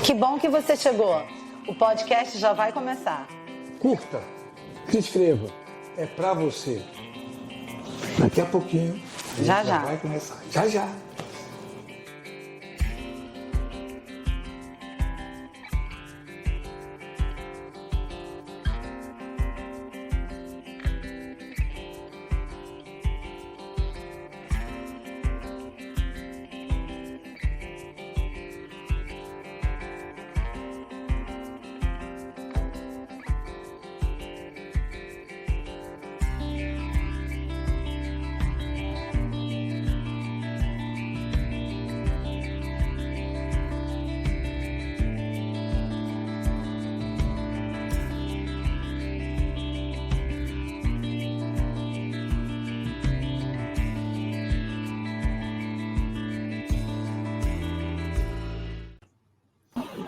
Que bom que você chegou. O podcast já vai começar. Curta, se inscreva. É pra você. Daqui a pouquinho a gente já vai começar. Já, já.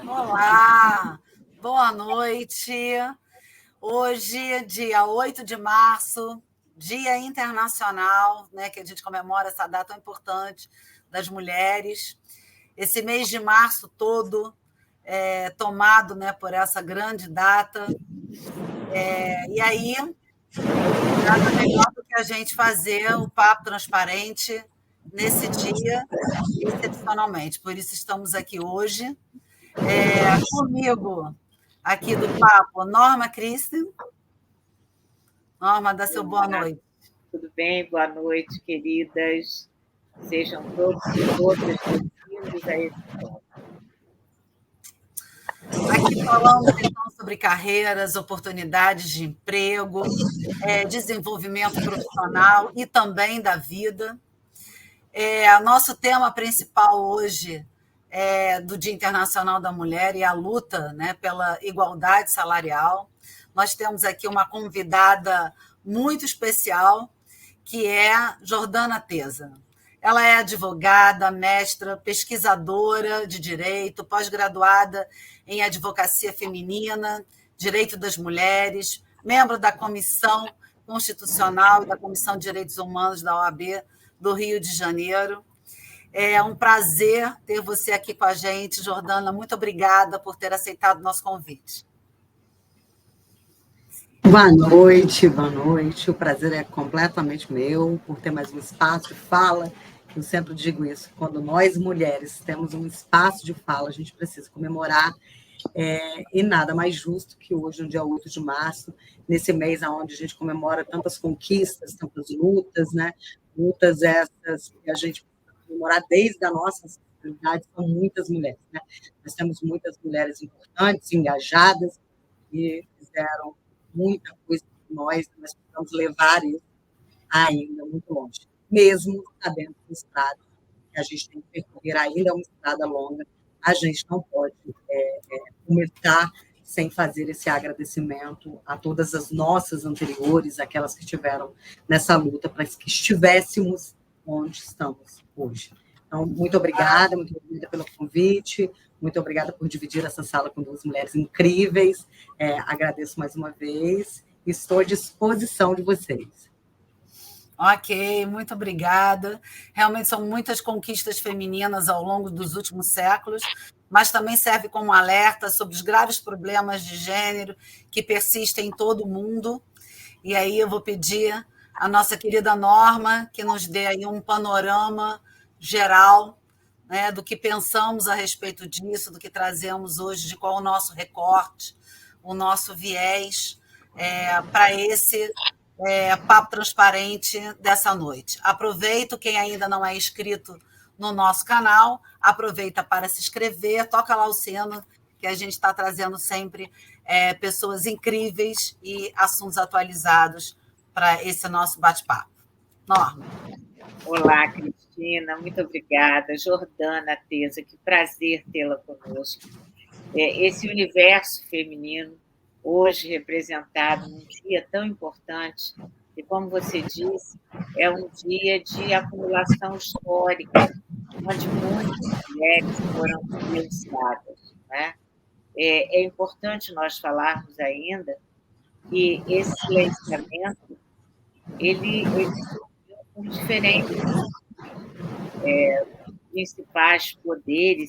Olá, boa noite. Hoje, dia 8 de março, Dia Internacional, né, que a gente comemora essa data tão importante das mulheres. Esse mês de março todo é tomado, né, por essa grande data. E aí, nada melhor do que a gente fazer o Papo Transparente nesse dia, excepcionalmente. Por isso estamos aqui hoje. Comigo, aqui do Papo, Norma Christen. Norma, dá seu boa noite. Tudo bem? Boa noite, queridas. Sejam todos e todas bem-vindos a esse ponto. Aqui falamos, então, sobre carreiras, oportunidades de emprego, desenvolvimento profissional e também da vida. Nosso tema principal hoje do Dia Internacional da Mulher e a luta, né, pela igualdade salarial. Nós temos aqui uma convidada muito especial, que é Jordana Teza. Ela é advogada, mestra, pesquisadora de direito, pós-graduada em advocacia feminina, direito das mulheres, membro da Comissão Constitucional e da Comissão de Direitos Humanos da OAB do Rio de Janeiro. É um prazer ter você aqui com a gente, Jordana. Muito obrigada por ter aceitado o nosso convite. Boa noite, boa noite. O prazer é completamente meu por ter mais um espaço de fala. Eu sempre digo isso, quando nós mulheres temos um espaço de fala, a gente precisa comemorar, e nada mais justo que hoje, no dia 8 de março, nesse mês onde a gente comemora tantas conquistas, tantas lutas, né? Lutas essas que a gente comemorar desde a nossa ancestral, são muitas mulheres, né? Nós temos muitas mulheres importantes, engajadas, que fizeram muita coisa por nós precisamos levar isso ainda muito longe. Mesmo sabendo que a estrada que a gente tem que percorrer ainda é uma estrada longa, a gente não pode começar sem fazer esse agradecimento a todas as nossas anteriores, aquelas que estiveram nessa luta para que estivéssemos onde estamos hoje. Então, muito obrigada pelo convite, muito obrigada por dividir essa sala com duas mulheres incríveis, agradeço mais uma vez e estou à disposição de vocês. Ok, muito obrigada. Realmente são muitas conquistas femininas ao longo dos últimos séculos, mas também serve como alerta sobre os graves problemas de gênero que persistem em todo o mundo. E aí eu vou pedir à nossa querida Norma que nos dê aí um panorama geral, né, do que pensamos a respeito disso, do que trazemos hoje, de qual é o nosso recorte, o nosso viés para esse Papo Transparente dessa noite. Aproveito, quem ainda não é inscrito no nosso canal, aproveita para se inscrever, toca lá o sino, que a gente está trazendo sempre pessoas incríveis e assuntos atualizados para esse nosso bate-papo. Norma. Olá, Cristina, muito obrigada. Jordana Teza, que prazer tê-la conosco. Esse universo feminino, hoje representado num dia tão importante, e como você disse, é um dia de acumulação histórica, onde muitas mulheres foram silenciadas, né? É importante nós falarmos ainda que esse silenciamento ele surgiu com diferentes principais poderes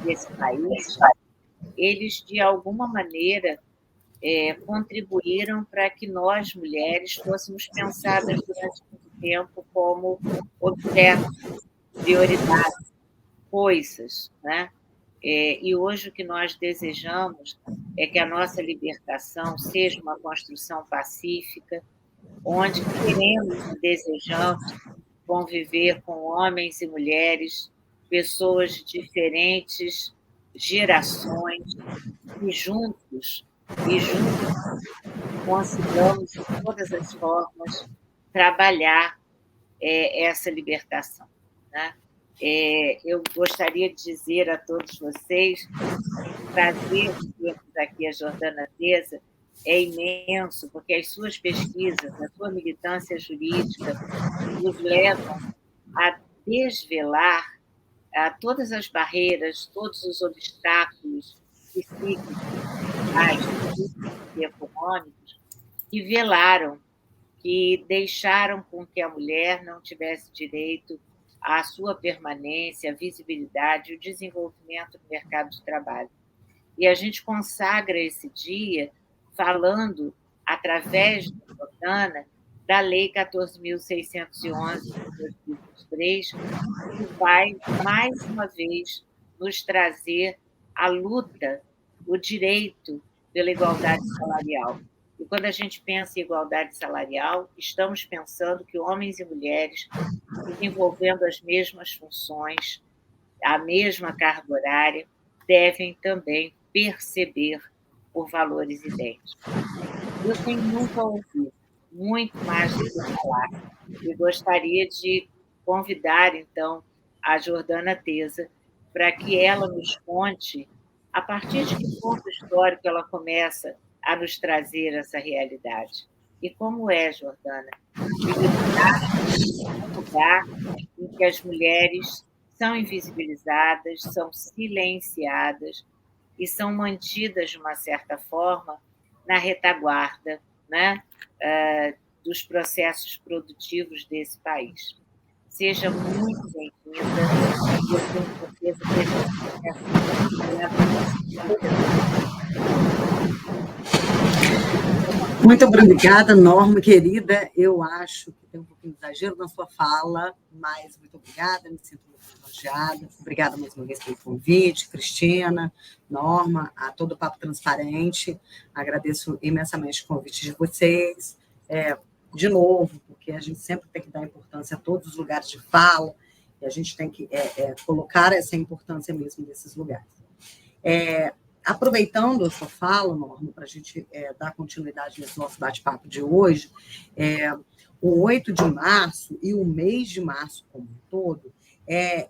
desse país, eles, de alguma maneira, contribuíram para que nós, mulheres, fôssemos pensadas durante muito tempo como objetos, prioridades, coisas, né? E hoje o que nós desejamos é que a nossa libertação seja uma construção pacífica, onde queremos e desejamos conviver com homens e mulheres, pessoas de diferentes gerações, e juntos consigamos, de todas as formas, trabalhar essa libertação, né? Eu gostaria de dizer a todos vocês que o prazer de termos aqui a Jordana Teza é imenso, porque as suas pesquisas, a sua militância jurídica, nos levam a desvelar todas as barreiras, todos os obstáculos psíquicos, e econômicos que velaram, que deixaram com que a mulher não tivesse direito à sua permanência, à visibilidade e o desenvolvimento do mercado de trabalho. E a gente consagra esse dia falando, através da Jordana, da Lei 14.611 de 2023, que vai, mais uma vez, nos trazer a luta, o direito pela igualdade salarial. E quando a gente pensa em igualdade salarial, estamos pensando que homens e mulheres, desenvolvendo as mesmas funções, a mesma carga horária, devem também perceber por valores idênticos. Eu tenho muito a ouvir, muito mais do que falar, e gostaria de convidar, então, a Jordana Teza para que ela nos conte a partir de que ponto histórico ela começa a nos trazer essa realidade. E como é, Jordana, um lugar em que as mulheres são invisibilizadas, são silenciadas e são mantidas, de uma certa forma, na retaguarda, né, dos processos produtivos desse país. Seja muito bem-vinda, e eu tenho certeza que Muito obrigada, Norma, querida. Eu acho que tem um pouquinho de exagero na sua fala, mas muito obrigada, me sinto muito elogiada. Obrigada mais uma vez pelo convite, Cristina, Norma, a todo o Papo Transparente. Agradeço imensamente o convite de vocês. De novo, porque a gente sempre tem que dar importância a todos os lugares de fala, e a gente tem que colocar essa importância mesmo nesses lugares. Aproveitando a sua fala, Norma, para a gente dar continuidade nesse nosso bate-papo de hoje, o 8 de março e o mês de março como um todo é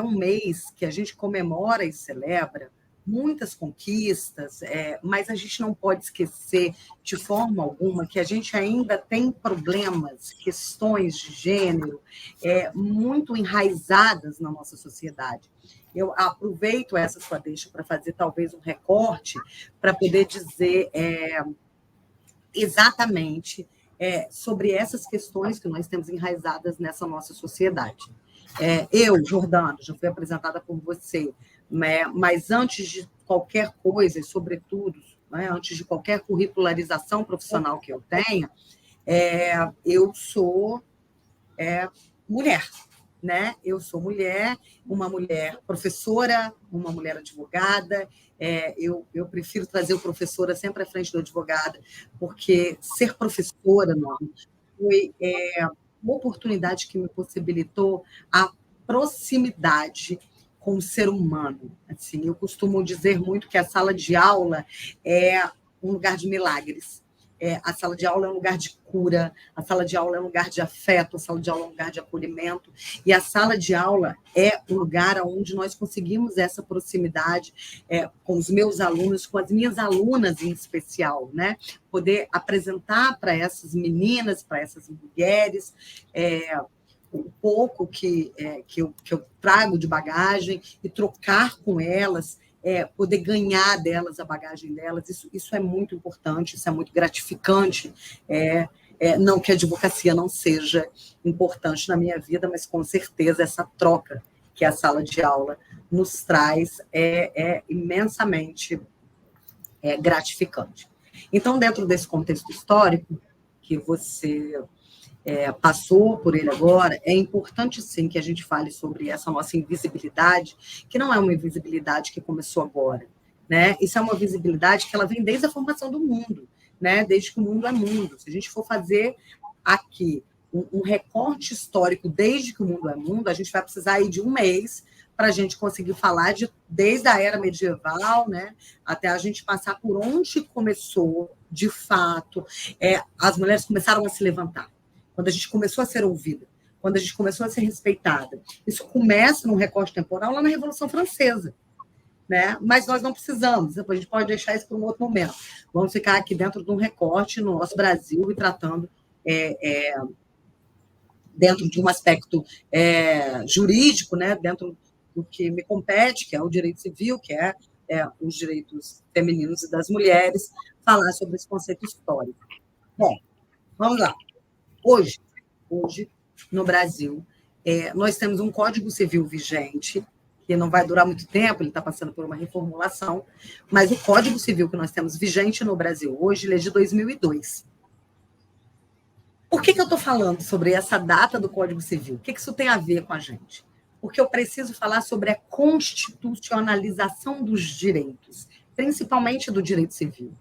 um mês que a gente comemora e celebra muitas conquistas, mas a gente não pode esquecer de forma alguma que a gente ainda tem problemas, questões de gênero muito enraizadas na nossa sociedade. Eu aproveito essa sua deixa para fazer talvez um recorte para poder dizer exatamente sobre essas questões que nós temos enraizadas nessa nossa sociedade. Eu, Jordana, já fui apresentada por você, mas antes de qualquer coisa, e sobretudo, antes de qualquer curricularização profissional que eu tenha, eu sou mulher, né? Eu sou mulher, uma mulher professora, uma mulher advogada. Eu prefiro trazer o professora sempre à frente do advogada, porque ser professora, Norma, foi uma oportunidade que me possibilitou a proximidade com o ser humano. Assim, eu costumo dizer muito que a sala de aula é um lugar de milagres. A sala de aula é um lugar de cura, a sala de aula é um lugar de afeto, a sala de aula é um lugar de acolhimento, e a sala de aula é um lugar onde nós conseguimos essa proximidade com os meus alunos, com as minhas alunas em especial, né? Poder apresentar para essas meninas, para essas mulheres, um pouco que eu trago de bagagem e trocar com elas, poder ganhar delas a bagagem delas, isso é muito importante, isso é muito gratificante. Não que a advocacia não seja importante na minha vida, mas com certeza essa troca que a sala de aula nos traz é imensamente gratificante. Então, dentro desse contexto histórico, que você passou por ele agora, é importante, sim, que a gente fale sobre essa nossa invisibilidade, que não é uma invisibilidade que começou agora, né? Isso é uma visibilidade que ela vem desde a formação do mundo, né? Desde que o mundo é mundo. Se a gente for fazer aqui um recorte histórico desde que o mundo é mundo, a gente vai precisar aí de um mês para a gente conseguir falar desde a era medieval, né, até a gente passar por onde começou, de fato, as mulheres começaram a se levantar, quando a gente começou a ser ouvida, quando a gente começou a ser respeitada. Isso começa num recorte temporal lá na Revolução Francesa, né? Mas nós não precisamos, a gente pode deixar isso para um outro momento. Vamos ficar aqui dentro de um recorte no nosso Brasil e tratando dentro de um aspecto jurídico, né? Dentro do que me compete, que é o direito civil, que é os direitos femininos e das mulheres, falar sobre esse conceito histórico. Bom, vamos lá. Hoje no Brasil, nós temos um Código Civil vigente, que não vai durar muito tempo, ele está passando por uma reformulação, mas o Código Civil que nós temos vigente no Brasil hoje, ele é de 2002. Por que eu estou falando sobre essa data do Código Civil? O que isso tem a ver com a gente? Porque eu preciso falar sobre a constitucionalização dos direitos, principalmente do direito civil.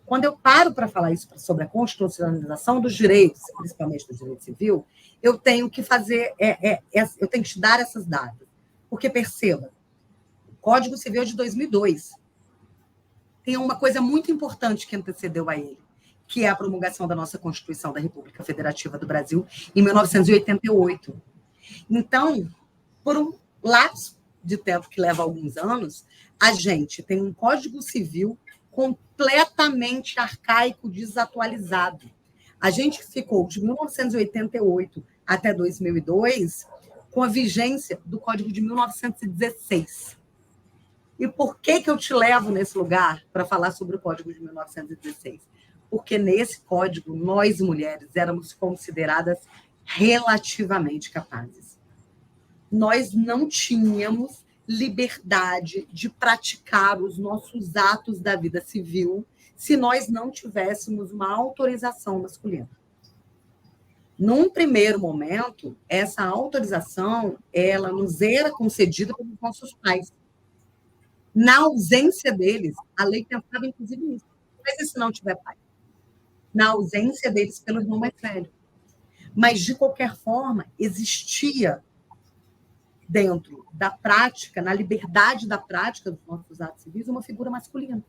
Quando eu paro para falar isso sobre a constitucionalização dos direitos, principalmente do direito civil, eu tenho que fazer, eu tenho que te dar essas datas. Porque, perceba, o Código Civil é de 2002. Tem uma coisa muito importante que antecedeu a ele, que é a promulgação da nossa Constituição da República Federativa do Brasil, em 1988. Então, por um lapso de tempo que leva alguns anos, a gente tem um Código Civil completamente arcaico, desatualizado. A gente ficou de 1988 até 2002 com a vigência do Código de 1916. E por que eu te levo nesse lugar para falar sobre o Código de 1916? Porque nesse código, nós, mulheres, éramos consideradas relativamente capazes. Nós não tínhamos liberdade de praticar os nossos atos da vida civil se nós não tivéssemos uma autorização masculina. Num primeiro momento, essa autorização, ela nos era concedida pelos nossos pais. Na ausência deles, a lei pensava inclusive nisso. Mas e se não tiver pai? Na ausência deles, pelo irmão mais velho. Mas, de qualquer forma, existia dentro da prática, na liberdade da prática dos nossos atos civis, uma figura masculina.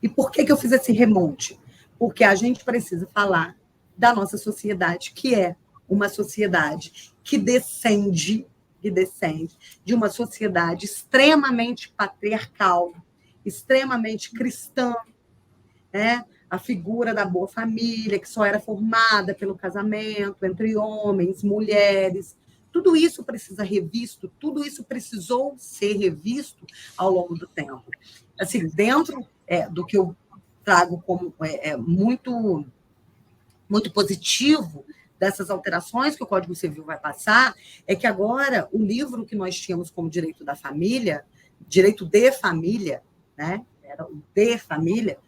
E por que eu fiz esse remonte? Porque a gente precisa falar da nossa sociedade, que é uma sociedade que descende de uma sociedade extremamente patriarcal, extremamente cristã, né? A figura da boa família, que só era formada pelo casamento entre homens, mulheres. Tudo isso precisa revisto, tudo isso precisou ser revisto ao longo do tempo. Assim, dentro do que eu trago como muito, muito positivo dessas alterações que o Código Civil vai passar, é que agora o livro que nós tínhamos como direito da família, direito de família, né? Era o de família,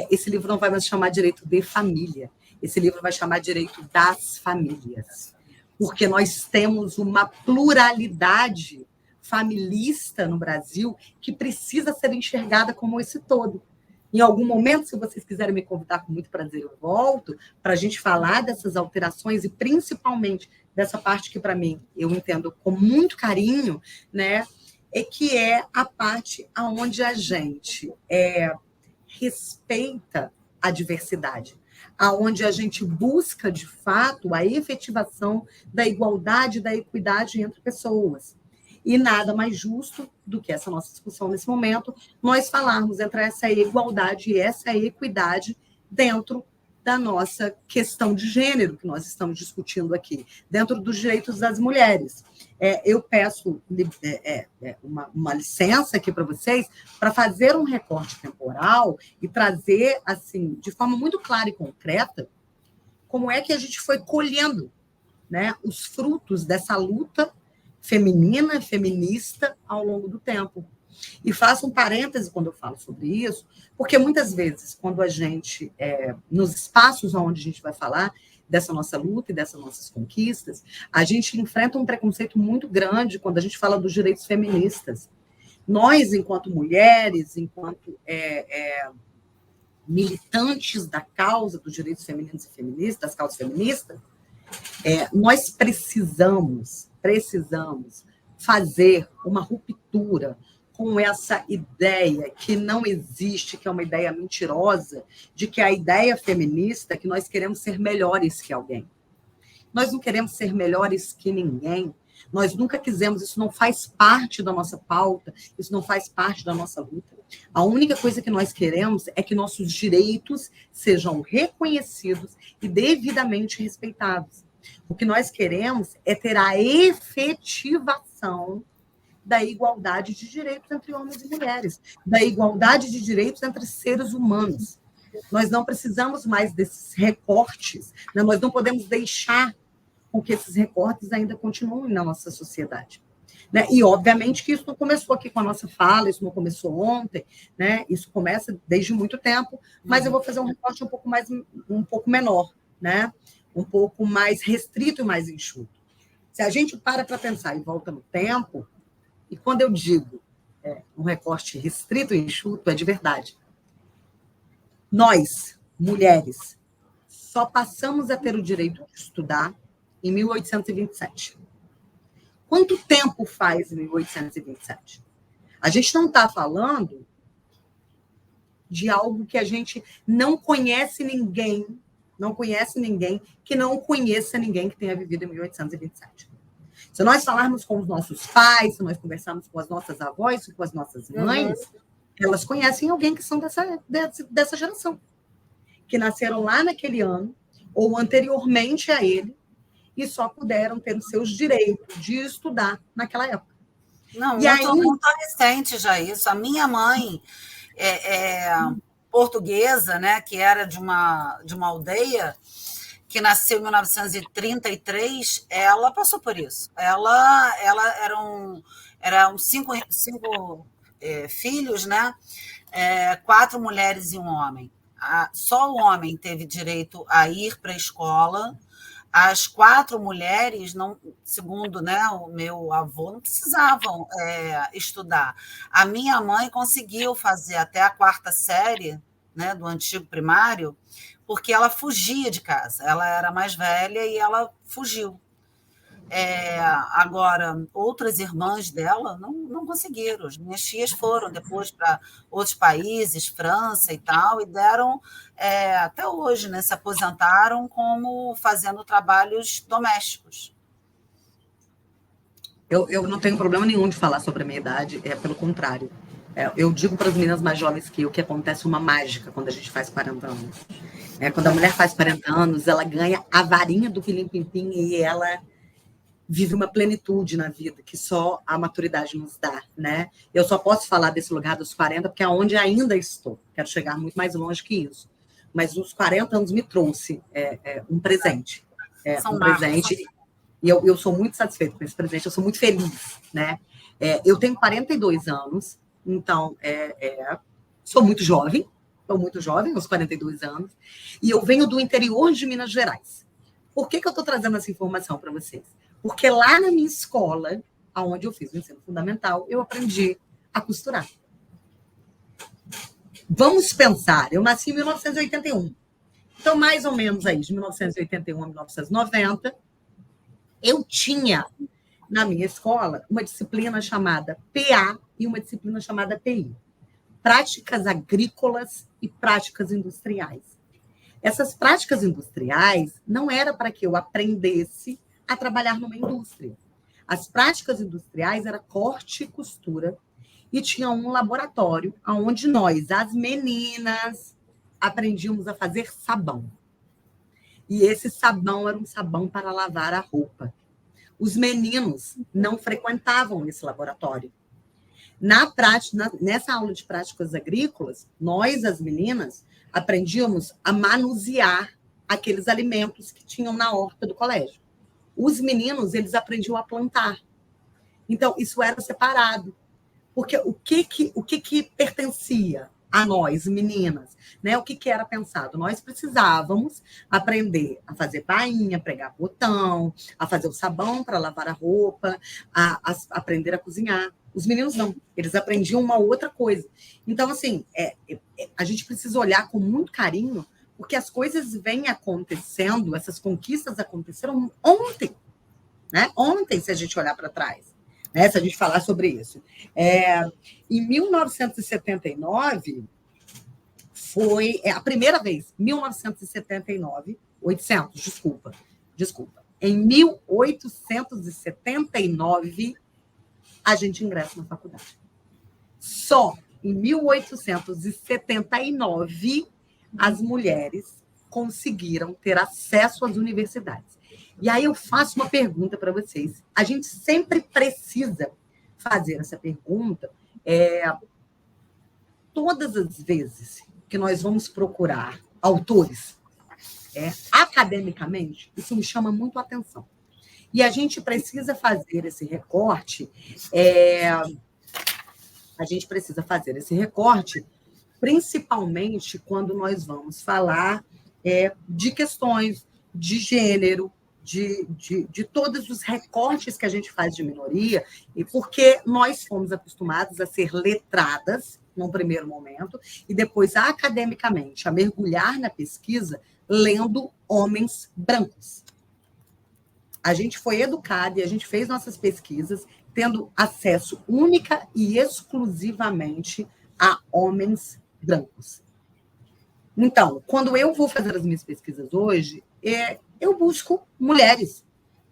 esse livro não vai mais chamar direito de família, esse livro vai chamar direito das famílias. Porque nós temos uma pluralidade familista no Brasil que precisa ser enxergada como esse todo. Em algum momento, se vocês quiserem me convidar, com muito prazer, eu volto para a gente falar dessas alterações e principalmente dessa parte que, para mim, eu entendo com muito carinho, né, que é a parte onde a gente respeita a diversidade, aonde a gente busca, de fato, a efetivação da igualdade e da equidade entre pessoas. E nada mais justo do que essa nossa discussão nesse momento, nós falarmos entre essa igualdade e essa equidade dentro da nossa questão de gênero que nós estamos discutindo aqui, dentro dos direitos das mulheres. Eu peço uma licença aqui para vocês para fazer um recorte temporal e trazer, assim, de forma muito clara e concreta, como é que a gente foi colhendo, né, os frutos dessa luta feminina, feminista ao longo do tempo. E faço um parêntese quando eu falo sobre isso, porque muitas vezes, quando a gente, nos espaços onde a gente vai falar dessa nossa luta e dessas nossas conquistas, a gente enfrenta um preconceito muito grande quando a gente fala dos direitos feministas. Nós, enquanto mulheres, enquanto militantes da causa dos direitos femininos e feministas, das causas feministas, nós precisamos fazer uma ruptura com essa ideia que não existe, que é uma ideia mentirosa, de que a ideia feminista é que nós queremos ser melhores que alguém. Nós não queremos ser melhores que ninguém. Nós nunca quisemos, isso não faz parte da nossa pauta, isso não faz parte da nossa luta. A única coisa que nós queremos é que nossos direitos sejam reconhecidos e devidamente respeitados. O que nós queremos é ter a efetivação da igualdade de direitos entre homens e mulheres, da igualdade de direitos entre seres humanos. Nós não precisamos mais desses recortes, né? Nós não podemos deixar com que esses recortes ainda continuem na nossa sociedade. Né? E, obviamente, que isso não começou aqui com a nossa fala, isso não começou ontem, né? Isso começa desde muito tempo, mas eu vou fazer um recorte um pouco menor, né? Um pouco mais restrito e mais enxuto. Se a gente para pensar e volta no tempo, e quando eu digo um recorte restrito e enxuto, é de verdade. Nós, mulheres, só passamos a ter o direito de estudar em 1827. Quanto tempo faz 1827? A gente não está falando de algo que a gente não conhece ninguém que não conheça ninguém que tenha vivido em 1827. Se nós falarmos com os nossos pais, se nós conversarmos com as nossas avós, com as nossas mães, elas conhecem alguém que são dessa geração, que nasceram lá naquele ano, ou anteriormente a ele, e só puderam ter os seus direitos de estudar naquela época. Não, muito recente já isso. A minha mãe portuguesa, né, que era de uma aldeia, que nasceu em 1933, ela passou por isso. Ela eram cinco filhos, né? 4 mulheres e um homem. Só o homem teve direito a ir para a escola. As 4 mulheres, não, segundo, né, o meu avô, não precisavam estudar. A minha mãe conseguiu fazer até a 4ª série, né, do antigo primário, porque ela fugia de casa. Ela era mais velha e ela fugiu. Agora, outras irmãs dela não conseguiram. As minhas tias foram depois para outros países, França e tal, e deram, até hoje, né, se aposentaram como fazendo trabalhos domésticos. Eu não tenho problema nenhum de falar sobre a minha idade, pelo contrário. Eu digo para as meninas mais jovens que acontece uma mágica quando a gente faz 40 anos. Quando a mulher faz 40 anos, ela ganha a varinha do Pilim-Pim-Pim e ela vive uma plenitude na vida que só a maturidade nos dá, né? Eu só posso falar desse lugar dos 40 porque é onde ainda estou. Quero chegar muito mais longe que isso. Mas os 40 anos me trouxe um presente. Presente. E eu sou muito satisfeita com esse presente. Eu sou muito feliz, né? Eu tenho 42 anos, então sou muito jovem. Estou muito jovem, aos 42 anos. E eu venho do interior de Minas Gerais. Por que eu estou trazendo essa informação para vocês? Porque lá na minha escola, onde eu fiz o ensino fundamental, eu aprendi a costurar. Vamos pensar, eu nasci em 1981. Então, mais ou menos aí, de 1981 a 1990, eu tinha, na minha escola, uma disciplina chamada PA e uma disciplina chamada PI. Práticas agrícolas e práticas industriais. Essas práticas industriais não era para que eu aprendesse a trabalhar numa indústria. As práticas industriais era corte e costura e tinha um laboratório onde nós, as meninas, aprendíamos a fazer sabão. E esse sabão era um sabão para lavar a roupa. Os meninos não frequentavam esse laboratório. Nessa aula de práticas agrícolas, nós, as meninas, aprendíamos a manusear aqueles alimentos que tinham na horta do colégio. Os meninos, eles aprendiam a plantar. Então, isso era separado. Porque o que pertencia a nós, meninas, né? O que era pensado? Nós precisávamos aprender a fazer bainha, pregar botão, a fazer o sabão para lavar a roupa, a aprender a cozinhar. Os meninos não, eles aprendiam uma outra coisa. Então, assim, a gente precisa olhar com muito carinho, porque as coisas vêm acontecendo, essas conquistas aconteceram ontem, né? Ontem, se a gente olhar para trás. Né, se a gente falar sobre isso. Em 1979, foi a primeira vez, 1979, 800, desculpa. Em 1879, a gente ingressa na faculdade. Só em 1879, as mulheres conseguiram ter acesso às universidades. E aí eu faço uma pergunta para vocês. A gente sempre precisa fazer essa pergunta todas as vezes que nós vamos procurar autores academicamente, isso me chama muito a atenção. E a gente precisa fazer esse recorte, principalmente quando nós vamos falar de questões de gênero, de todos os recortes que a gente faz de minoria, e porque nós fomos acostumados a ser letradas, num primeiro momento, e depois, academicamente, a mergulhar na pesquisa lendo homens brancos. A gente foi educado e a gente fez nossas pesquisas tendo acesso única e exclusivamente a homens brancos. Então, quando eu vou fazer as minhas pesquisas hoje, eu busco mulheres,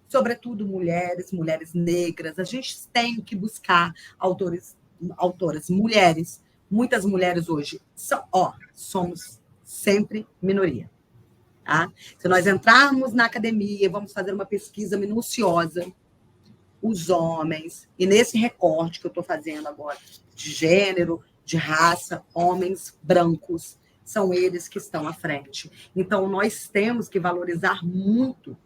sobretudo mulheres negras. A gente tem que buscar autoras mulheres. Muitas mulheres hoje somos sempre minoria. Tá? Se nós entrarmos na academia, vamos fazer uma pesquisa minuciosa, os homens, e nesse recorte que eu estou fazendo agora, de gênero, de raça, homens brancos, são eles que estão à frente. Então, nós temos que valorizar muito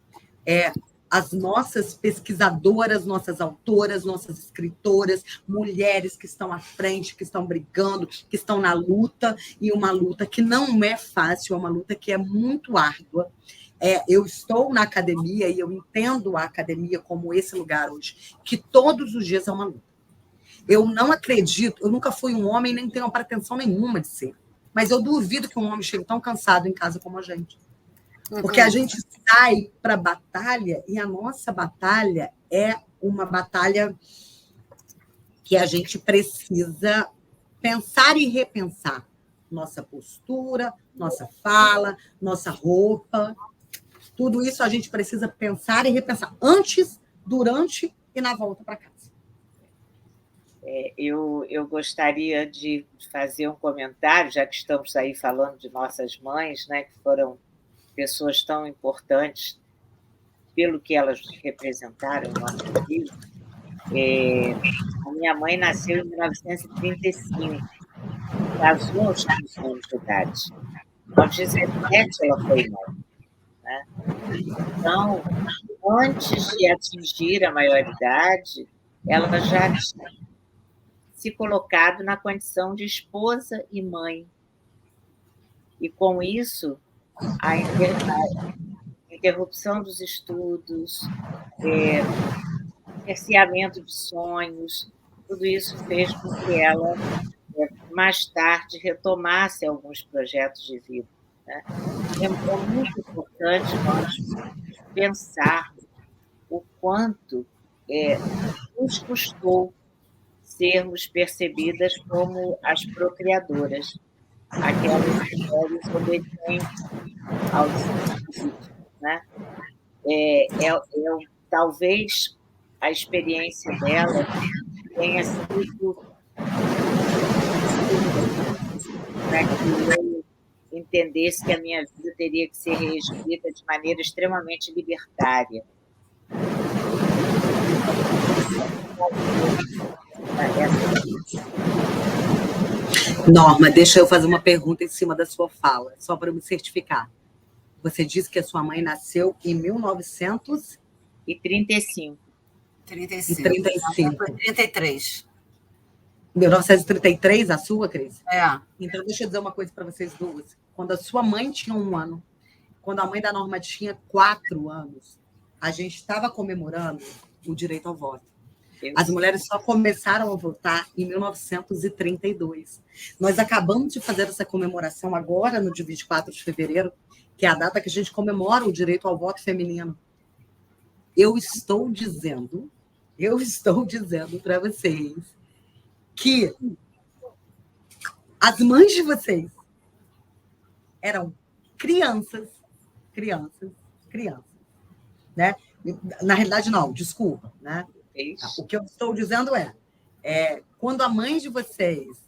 as nossas pesquisadoras, nossas autoras, nossas escritoras, mulheres que estão à frente, que estão brigando, que estão na luta, e uma luta que não é fácil, é uma luta que é muito árdua. Eu estou na academia e eu entendo a academia como esse lugar hoje, que todos os dias é uma luta. Eu não acredito, eu nunca fui um homem, nem tenho pretensão nenhuma de ser. Mas eu duvido que um homem chegue tão cansado em casa como a gente. Porque a gente sai para a batalha e a nossa batalha é uma batalha que a gente precisa pensar e repensar. Nossa postura, nossa fala, nossa roupa. Tudo isso a gente precisa pensar e repensar antes, durante e na volta para casa. Eu gostaria de fazer um comentário, já que estamos aí falando de nossas mães, né, que foram pessoas tão importantes pelo que elas representaram em nossa vida. A minha mãe nasceu em 1935, casou aos 15 anos de idade. Aos 17 ela foi mãe. Né? Então, antes de atingir a maioridade, ela já tinha se colocado na condição de esposa e mãe. E, com isso, a interrupção dos estudos, cerceamento de sonhos, tudo isso fez com que ela, mais tarde, retomasse alguns projetos de vida. Né? É muito importante nós pensarmos o quanto nos custou sermos percebidas como as procriadoras, aquelas mulheres obedientes aos requisitos. Né? Talvez a experiência dela tenha sido para que eu entendesse que a minha vida teria que ser reescrita de maneira extremamente libertária. Norma, deixa eu fazer uma pergunta em cima da sua fala, só para eu me certificar. Você disse que a sua mãe nasceu em 1935. 35. E 35. Foi 33. 1933, a sua, Cris? É. Então, deixa eu dizer uma coisa para vocês duas. Quando a sua mãe tinha 1 ano, quando a mãe da Norma tinha 4 anos, a gente estava comemorando o direito ao voto. As mulheres só começaram a votar em 1932. Nós acabamos de fazer essa comemoração agora, no dia 24 de fevereiro, que é a data que a gente comemora o direito ao voto feminino. Eu estou dizendo para vocês que as mães de vocês eram crianças, né? Na realidade, não, desculpa, né? O que eu estou dizendo quando a mãe de vocês,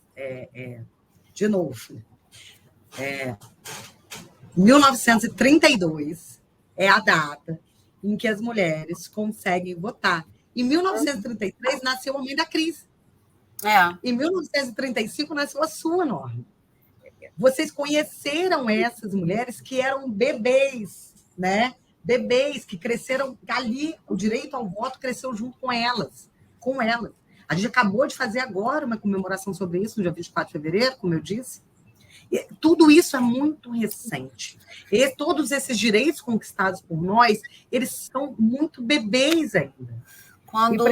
de novo, 1932 é a data em que as mulheres conseguem votar. Em 1933 nasceu a mãe da Cris. Em 1935 nasceu a sua, Norma. Vocês conheceram essas mulheres que eram bebês, né? Bebês que cresceram ali, o direito ao voto cresceu junto com elas. A gente acabou de fazer agora uma comemoração sobre isso, no dia 24 de fevereiro, como eu disse. E tudo isso é muito recente. E todos esses direitos conquistados por nós, eles são muito bebês ainda. Quando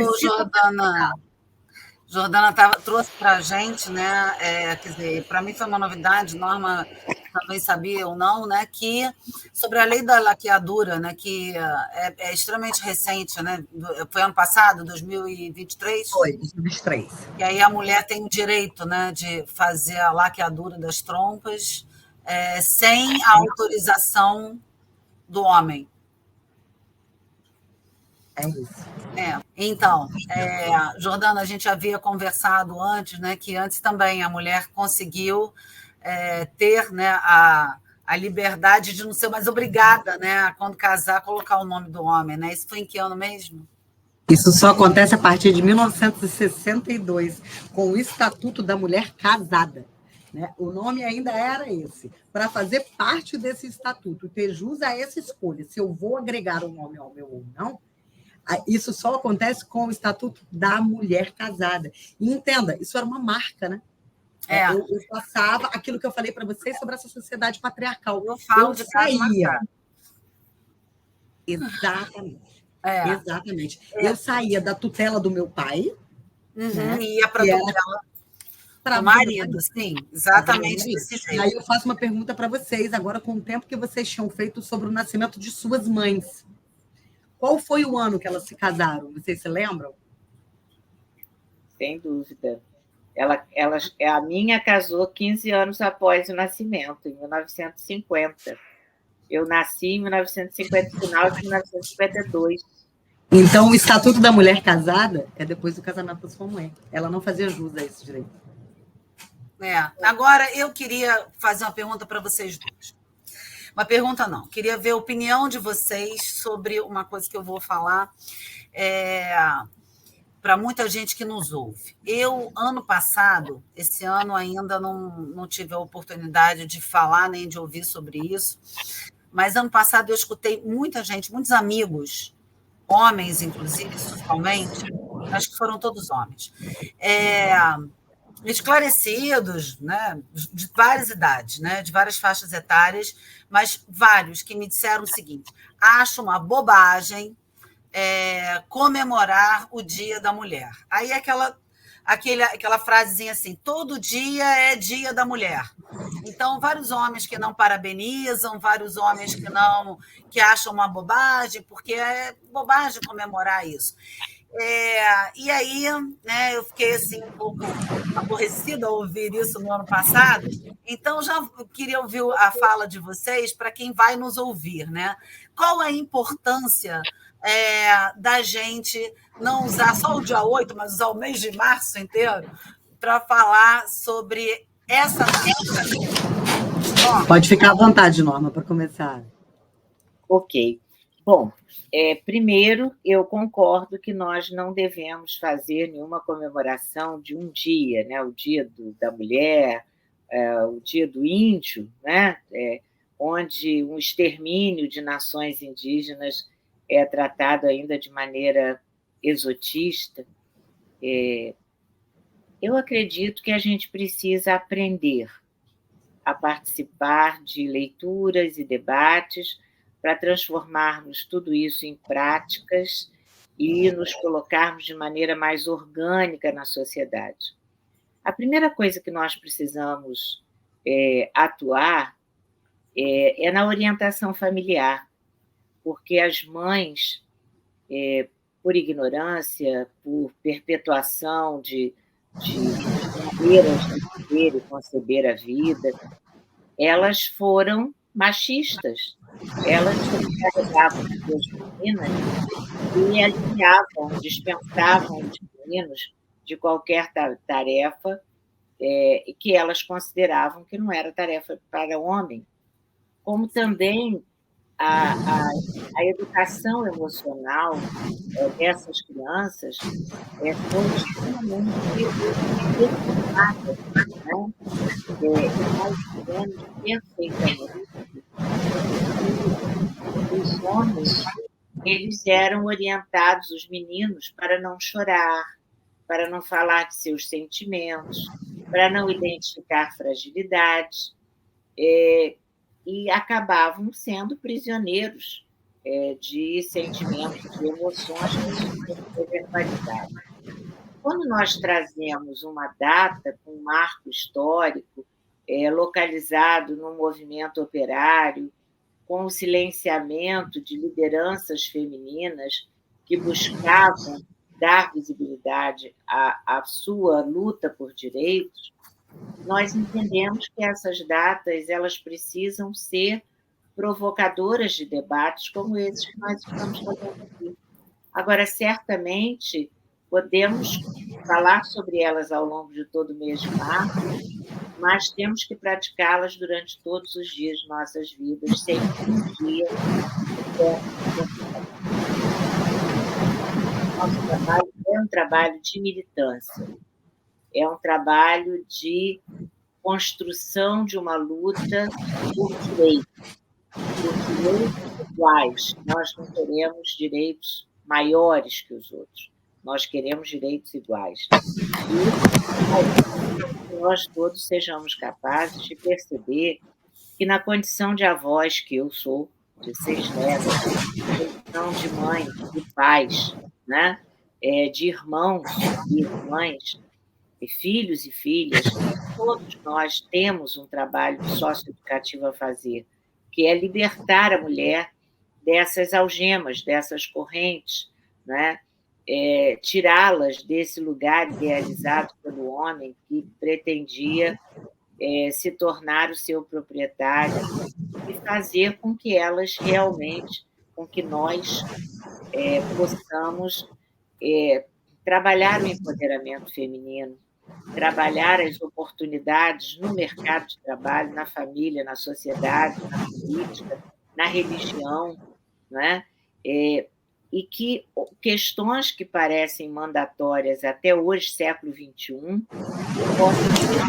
Jordana trouxe para a gente, né? Quer dizer, para mim foi uma novidade, Norma talvez sabia ou não, né? Que sobre a lei da laqueadura, né? Que é extremamente recente, né? Foi ano passado, 2023? Foi, 2023. E aí a mulher tem o direito, né? De fazer a laqueadura das trompas sem a autorização do homem. É isso. Então, Jordana, a gente havia conversado antes, né, que antes também a mulher conseguiu ter, né, a liberdade de não ser mais obrigada, né, a, quando casar, colocar o nome do homem. Né? Isso foi em que ano mesmo? Isso só acontece a partir de 1962, com o Estatuto da Mulher Casada. Né? O nome ainda era esse. Para fazer parte desse estatuto, ter jus a essa escolha, se eu vou agregar um nome ao meu ou não, isso só acontece com o Estatuto da Mulher Casada. E entenda, isso era uma marca, né? Eu passava aquilo que eu falei para vocês sobre essa sociedade patriarcal. Eu saía. Exatamente. Exatamente. Eu saía da tutela do meu pai. Né? E ia para a tutela do marido, sim. Exatamente desse jeito. Aí eu faço uma pergunta para vocês, agora com o tempo que vocês tinham feito sobre o nascimento de suas mães. Qual foi o ano que elas se casaram? Vocês se lembram? Sem dúvida. A minha casou 15 anos após o nascimento, em 1950. Eu nasci em 1950, final de 1952. Então, o Estatuto da Mulher Casada é depois do casamento da sua mãe. Ela não fazia jus a esse direito. Agora, eu queria fazer uma pergunta para vocês dois. Uma pergunta não, queria ver a opinião de vocês sobre uma coisa que eu vou falar para muita gente que nos ouve. Eu, ano passado, esse ano ainda não tive a oportunidade de falar nem de ouvir sobre isso, mas ano passado eu escutei muita gente, muitos amigos, homens inclusive, socialmente, acho que foram todos homens, esclarecidos, né, de várias idades, né, de várias faixas etárias, mas vários que me disseram o seguinte: acho uma bobagem comemorar o Dia da Mulher. Aí aquela frasezinha assim: todo dia é Dia da Mulher. Então, vários homens que não parabenizam, vários homens que acham uma bobagem, porque é bobagem comemorar isso. E aí, né, eu fiquei assim, um pouco aborrecida ao ouvir isso no ano passado, então já queria ouvir a fala de vocês para quem vai nos ouvir. Né? Qual a importância da gente não usar só o dia 8, mas usar o mês de março inteiro para falar sobre essa data? Pode ficar à vontade, Norma, para começar. Ok. Bom, primeiro, eu concordo que nós não devemos fazer nenhuma comemoração de um dia, né? O Dia da Mulher, o Dia do Índio, né? Onde um extermínio de nações indígenas é tratado ainda de maneira exotista, eu acredito que a gente precisa aprender a participar de leituras e debates para transformarmos tudo isso em práticas e nos colocarmos de maneira mais orgânica na sociedade. A primeira coisa que nós precisamos atuar é na orientação familiar, porque as mães, por ignorância, por perpetuação de maneiras de viver e conceber a vida, elas foram machistas. Elas sobrecarregavam as suas meninas e alinhavam, dispensavam os meninos de qualquer tarefa que elas consideravam que não era tarefa para o homem. Como também a educação emocional dessas crianças foi extremamente reformada, né? Nós sabemos perfeitamente que os homens eles eram orientados, os meninos, para não chorar, para não falar de seus sentimentos, para não identificar fragilidades, e acabavam sendo prisioneiros de sentimentos, de emoções que são verbalizadas. Quando nós trazemos uma data com um marco histórico localizado no movimento operário, com o silenciamento de lideranças femininas que buscavam dar visibilidade à sua luta por direitos, nós entendemos que essas datas elas precisam ser provocadoras de debates como esses que nós estamos fazendo aqui. Agora, certamente, podemos falar sobre elas ao longo de todo o mês de março, mas temos que praticá-las durante todos os dias de nossas vidas, sem um dia. Nosso trabalho é um trabalho de militância, é um trabalho de construção de uma luta por direitos iguais. Nós não queremos direitos maiores que os outros, nós queremos direitos iguais. E que nós todos sejamos capazes de perceber que, na condição de avós que eu sou, de 6 netos, na condição de mãe, de pais, né? De irmãos e irmãs, e filhos e filhas, todos nós temos um trabalho socioeducativo a fazer, que é libertar a mulher dessas algemas, dessas correntes, né? Tirá-las desse lugar idealizado pelo homem que pretendia se tornar o seu proprietário e fazer com que elas realmente, com que nós possamos trabalhar o empoderamento feminino, trabalhar as oportunidades no mercado de trabalho, na família, na sociedade, na política, na religião, né? E que questões que parecem mandatórias até hoje, século XXI, possam ser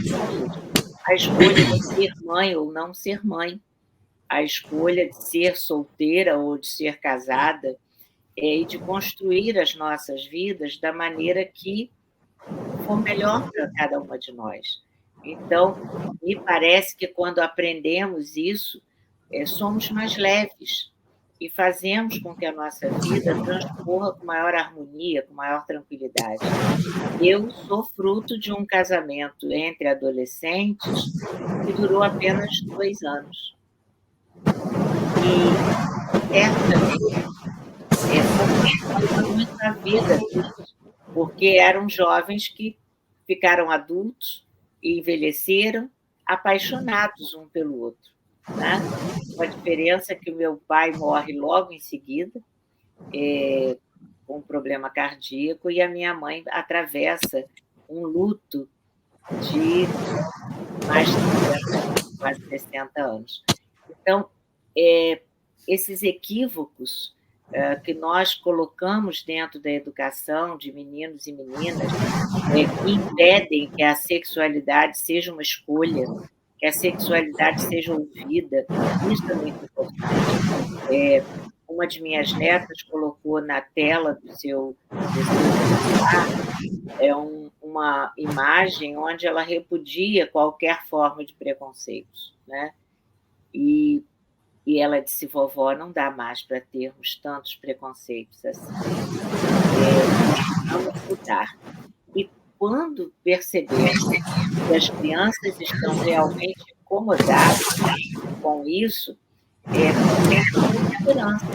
a escolha de ser mãe ou não ser mãe, a escolha de ser solteira ou de ser casada, e de construir as nossas vidas da maneira que for melhor para cada uma de nós. Então, me parece que quando aprendemos isso, somos mais leves e fazemos com que a nossa vida transcorra com maior harmonia, com maior tranquilidade. Eu sou fruto de um casamento entre adolescentes que durou apenas 2 anos. E, certamente, muito na vida deles, porque eram jovens que ficaram adultos e envelheceram apaixonados um pelo outro, né? A diferença é que o meu pai morre logo em seguida, com um problema cardíaco, e a minha mãe atravessa um luto de mais de quase 60 anos. Então, esses equívocos que nós colocamos dentro da educação de meninos e meninas que impedem que a sexualidade seja uma escolha, que a sexualidade seja ouvida, isso é muito importante. uma de minhas netas colocou na tela do seu celular uma imagem onde ela repudia qualquer forma de preconceitos, né? E ela disse, vovó, não dá mais para termos tantos preconceitos assim. Vamos mudar. E quando percebemos que as crianças estão realmente incomodadas com isso, tem segurança.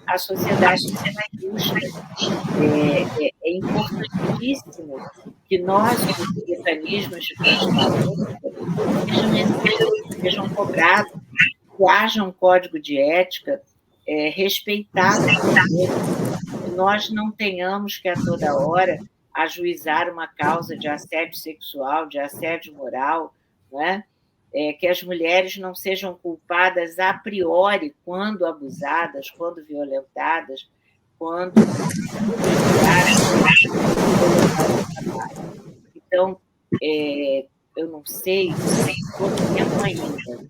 A sociedade será justa. É importantíssimo que nós, os mecanismos de transparência, sejam cobrados, que haja um código de ética respeitado, que nós não tenhamos que, a toda hora, ajuizar uma causa de assédio sexual, de assédio moral, não é? Que as mulheres não sejam culpadas a priori quando abusadas, quando violentadas, quando... Então, eu não sei quanto tempo ainda,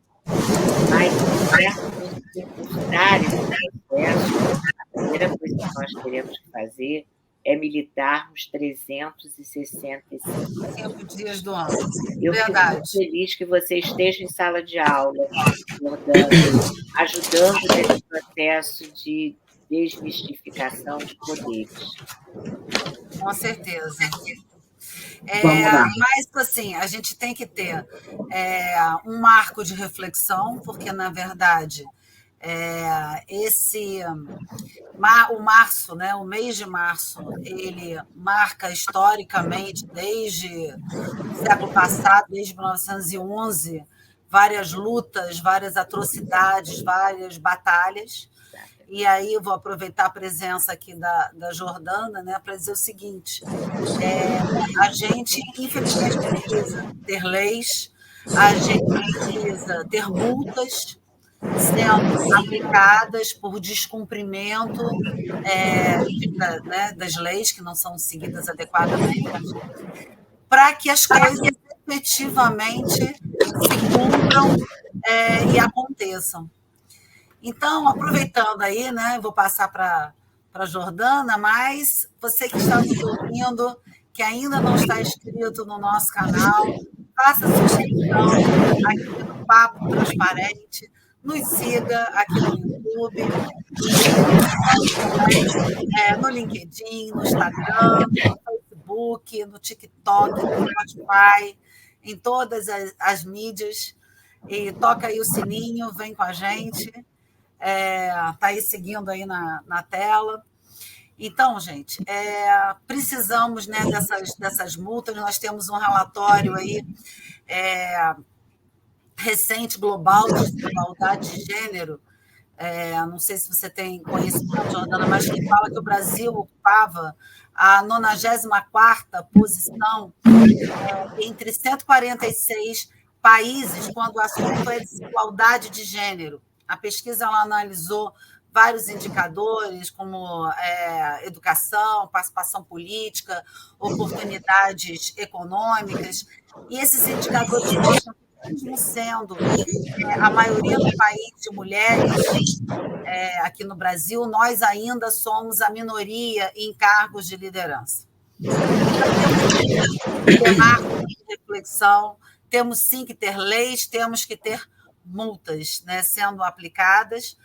mas encurtar esse processo, a primeira coisa que nós teremos que fazer é militarmos 365 dias do ano. Eu Verdade. fico muito feliz que você esteja em sala de aula, ajudando nesse processo de desmistificação de poderes. Com certeza. Vamos Mas, assim, a gente tem que ter um marco de reflexão, porque, na verdade, o março, né, o mês de março, ele marca historicamente, desde o século passado, desde 1911, várias lutas, várias atrocidades, várias batalhas. E aí eu vou aproveitar a presença aqui da Jordana, né, para dizer o seguinte: a gente, infelizmente, precisa ter leis, a gente precisa ter multas sendo aplicadas por descumprimento das leis que não são seguidas adequadamente, para que as coisas efetivamente se cumpram e aconteçam. Então, aproveitando aí, né, vou passar para a Jordana, mas você que está nos ouvindo, que ainda não está inscrito no nosso canal, faça a inscrição aqui no Papo Transparente, nos siga aqui no YouTube, no LinkedIn, no Instagram, no Facebook, no TikTok, no Spotify, em todas as mídias. E toca aí o sininho, vem com a gente. Está aí seguindo aí na tela. Então, gente, precisamos, né, dessas multas. Nós temos um relatório aí recente, global, de desigualdade de gênero. Não sei se você tem conhecimento, Jordana, mas que fala que o Brasil ocupava a 94ª posição entre 146 países quando o assunto é desigualdade de gênero. A pesquisa ela analisou vários indicadores, como educação, participação política, oportunidades econômicas, e esses indicadores mostram que, mesmo sendo a maioria do país de mulheres aqui no Brasil, nós ainda somos a minoria em cargos de liderança. Então, temos que ter marco de reflexão, temos sim que ter leis, temos que ter multas, né, sendo aplicadas,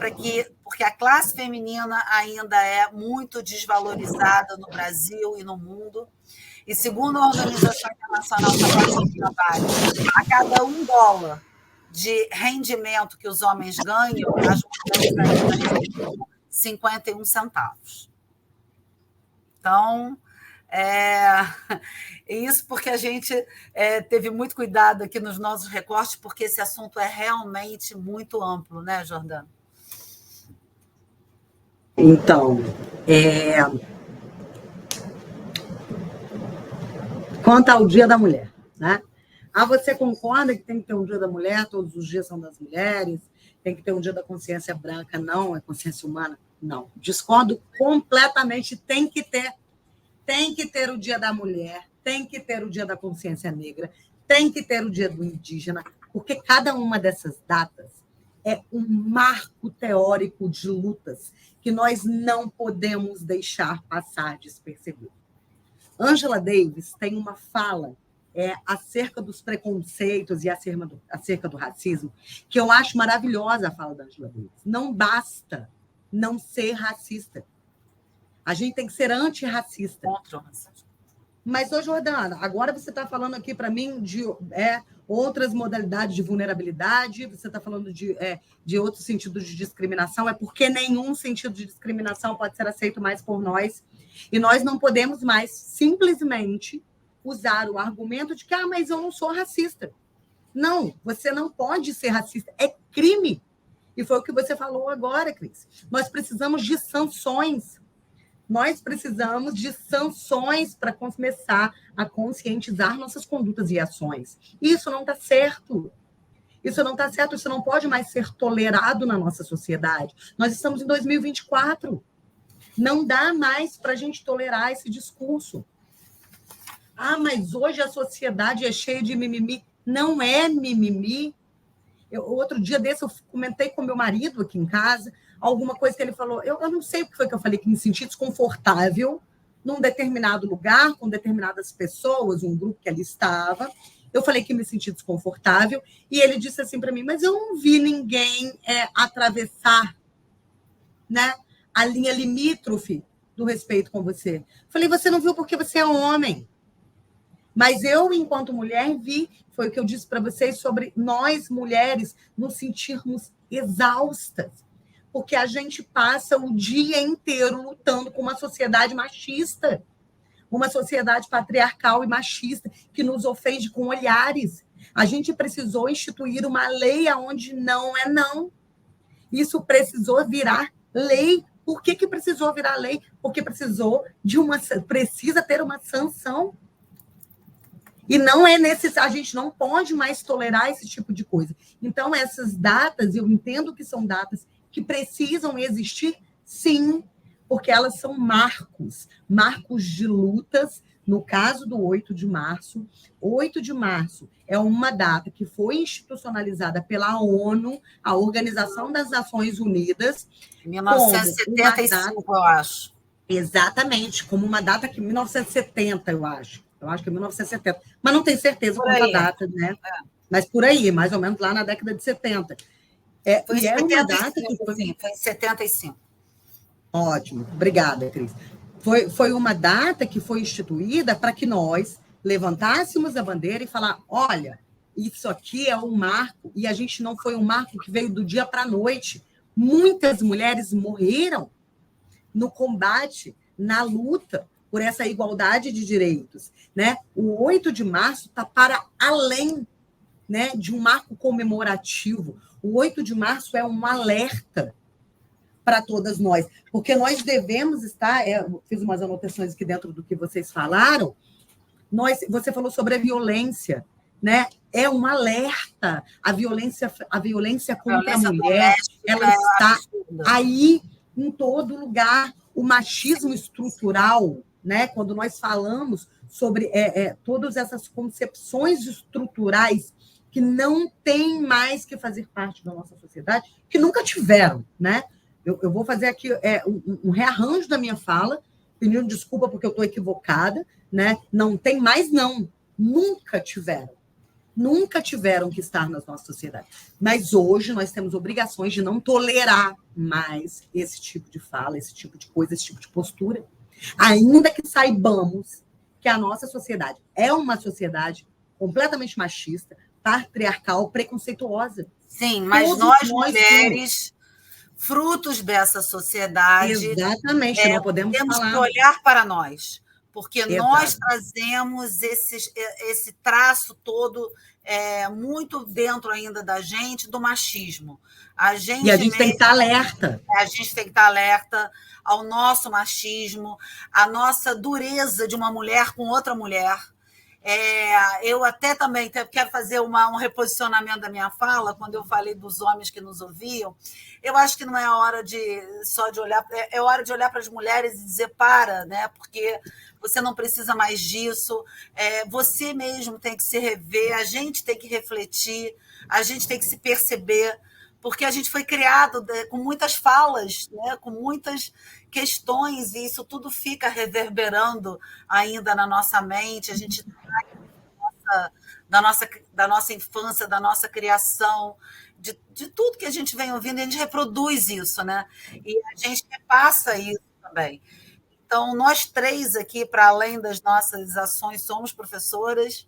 porque a classe feminina ainda é muito desvalorizada no Brasil e no mundo. E, segundo a Organização Internacional do Trabalho, a cada $1 de rendimento que os homens ganham, as mulheres ainda recebem 51 centavos. Então, isso porque a gente teve muito cuidado aqui nos nossos recortes, porque esse assunto é realmente muito amplo, né, Jordana? Então, quanto ao Dia da Mulher, né? Você concorda que tem que ter um Dia da Mulher, todos os dias são das mulheres, tem que ter um Dia da Consciência Branca, não, é consciência humana? Não, discordo completamente, tem que ter o Dia da Mulher, tem que ter o Dia da Consciência Negra, tem que ter o Dia do Indígena, porque cada uma dessas datas é um marco teórico de lutas que nós não podemos deixar passar despercebido. Angela Davis tem uma fala acerca dos preconceitos e acerca do racismo, que eu acho maravilhosa a fala da Angela Davis. Não basta não ser racista. A gente tem que ser antirracista. Contra o racismo. Mas, Jordana, agora você está falando aqui para mim de outras modalidades de vulnerabilidade, você está falando de outros sentidos de discriminação, é porque nenhum sentido de discriminação pode ser aceito mais por nós, e nós não podemos mais simplesmente usar o argumento de que, mas eu não sou racista. Não, você não pode ser racista, é crime. E foi o que você falou agora, Cris. Nós precisamos de sanções. Nós precisamos de sanções para começar a conscientizar nossas condutas e ações. Isso não está certo. Isso não está certo, isso não pode mais ser tolerado na nossa sociedade. Nós estamos em 2024. Não dá mais para a gente tolerar esse discurso. Mas hoje a sociedade é cheia de mimimi. Não é mimimi. Outro dia desse eu comentei com meu marido aqui em casa, alguma coisa que ele falou, eu não sei o que foi que eu falei, que me senti desconfortável num determinado lugar, com determinadas pessoas, um grupo que ali estava, eu falei que me senti desconfortável, e ele disse assim para mim, mas eu não vi ninguém atravessar, né, a linha limítrofe do respeito com você. Falei, você não viu porque você é homem. Mas eu, enquanto mulher, vi, foi o que eu disse para vocês sobre nós, mulheres, nos sentirmos exaustas. Porque a gente passa o dia inteiro lutando com uma sociedade machista, uma sociedade patriarcal e machista, que nos ofende com olhares. A gente precisou instituir uma lei onde não é não. Isso precisou virar lei. Por que precisou virar lei? Porque precisa ter uma sanção. E não é necessário, a gente não pode mais tolerar esse tipo de coisa. Então, essas datas, eu entendo que são datas que precisam existir, sim, porque elas são marcos de lutas. No caso do 8 de março, 8 de março é uma data que foi institucionalizada pela ONU, a Organização das Nações Unidas. 1975, eu acho. Exatamente, como uma data que 1970, eu acho. Eu acho que é 1970. Mas não tenho certeza quanto a data, né? Mas por aí, mais ou menos lá na década de 70. Foi e é uma data que foi em 75. Ótimo, obrigada, Cris. Foi uma data que foi instituída para que nós levantássemos a bandeira e falar, olha, isso aqui é um marco, e a gente não foi um marco que veio do dia para a noite. Muitas mulheres morreram no combate, na luta, por essa igualdade de direitos, né? O 8 de março está para além, né, de um marco comemorativo. O 8 de março é um alerta para todas nós, porque nós devemos estar, eu fiz umas anotações aqui dentro do que vocês falaram, você falou sobre a violência, né? É um alerta, a violência contra a mulher, ela está aí em todo lugar, o machismo estrutural, né? Quando nós falamos sobre todas essas concepções estruturais que não têm mais que fazer parte da nossa sociedade, que nunca tiveram, né? Eu vou fazer aqui um rearranjo da minha fala, pedindo desculpa porque eu estou equivocada, né? Não tem mais, não. Nunca tiveram que estar na nossa sociedade. Mas hoje nós temos obrigações de não tolerar mais esse tipo de fala, esse tipo de coisa, esse tipo de postura, ainda que saibamos que a nossa sociedade é uma sociedade completamente machista, patriarcal, preconceituosa. Sim, mas nós mulheres, frutos dessa sociedade, exatamente, não podemos temos falar. que olhar para nós, porque Exato. Nós trazemos esse traço todo muito dentro ainda da gente, do machismo. E a gente tem que estar alerta. A gente tem que estar alerta ao nosso machismo, à nossa dureza de uma mulher com outra mulher. Eu até também quero fazer um reposicionamento da minha fala, quando eu falei dos homens que nos ouviam. Eu acho que não é hora só de olhar, é hora de olhar para as mulheres e dizer para, né? Porque você não precisa mais disso, você mesmo tem que se rever, a gente tem que refletir, a gente tem que se perceber, porque a gente foi criado com muitas falas, né, com muitas questões, e isso tudo fica reverberando ainda na nossa mente. A gente da nossa infância, da nossa criação, de tudo que a gente vem ouvindo, e a gente reproduz isso, né? E a gente repassa isso também. Então, nós três aqui, para além das nossas ações, somos professoras,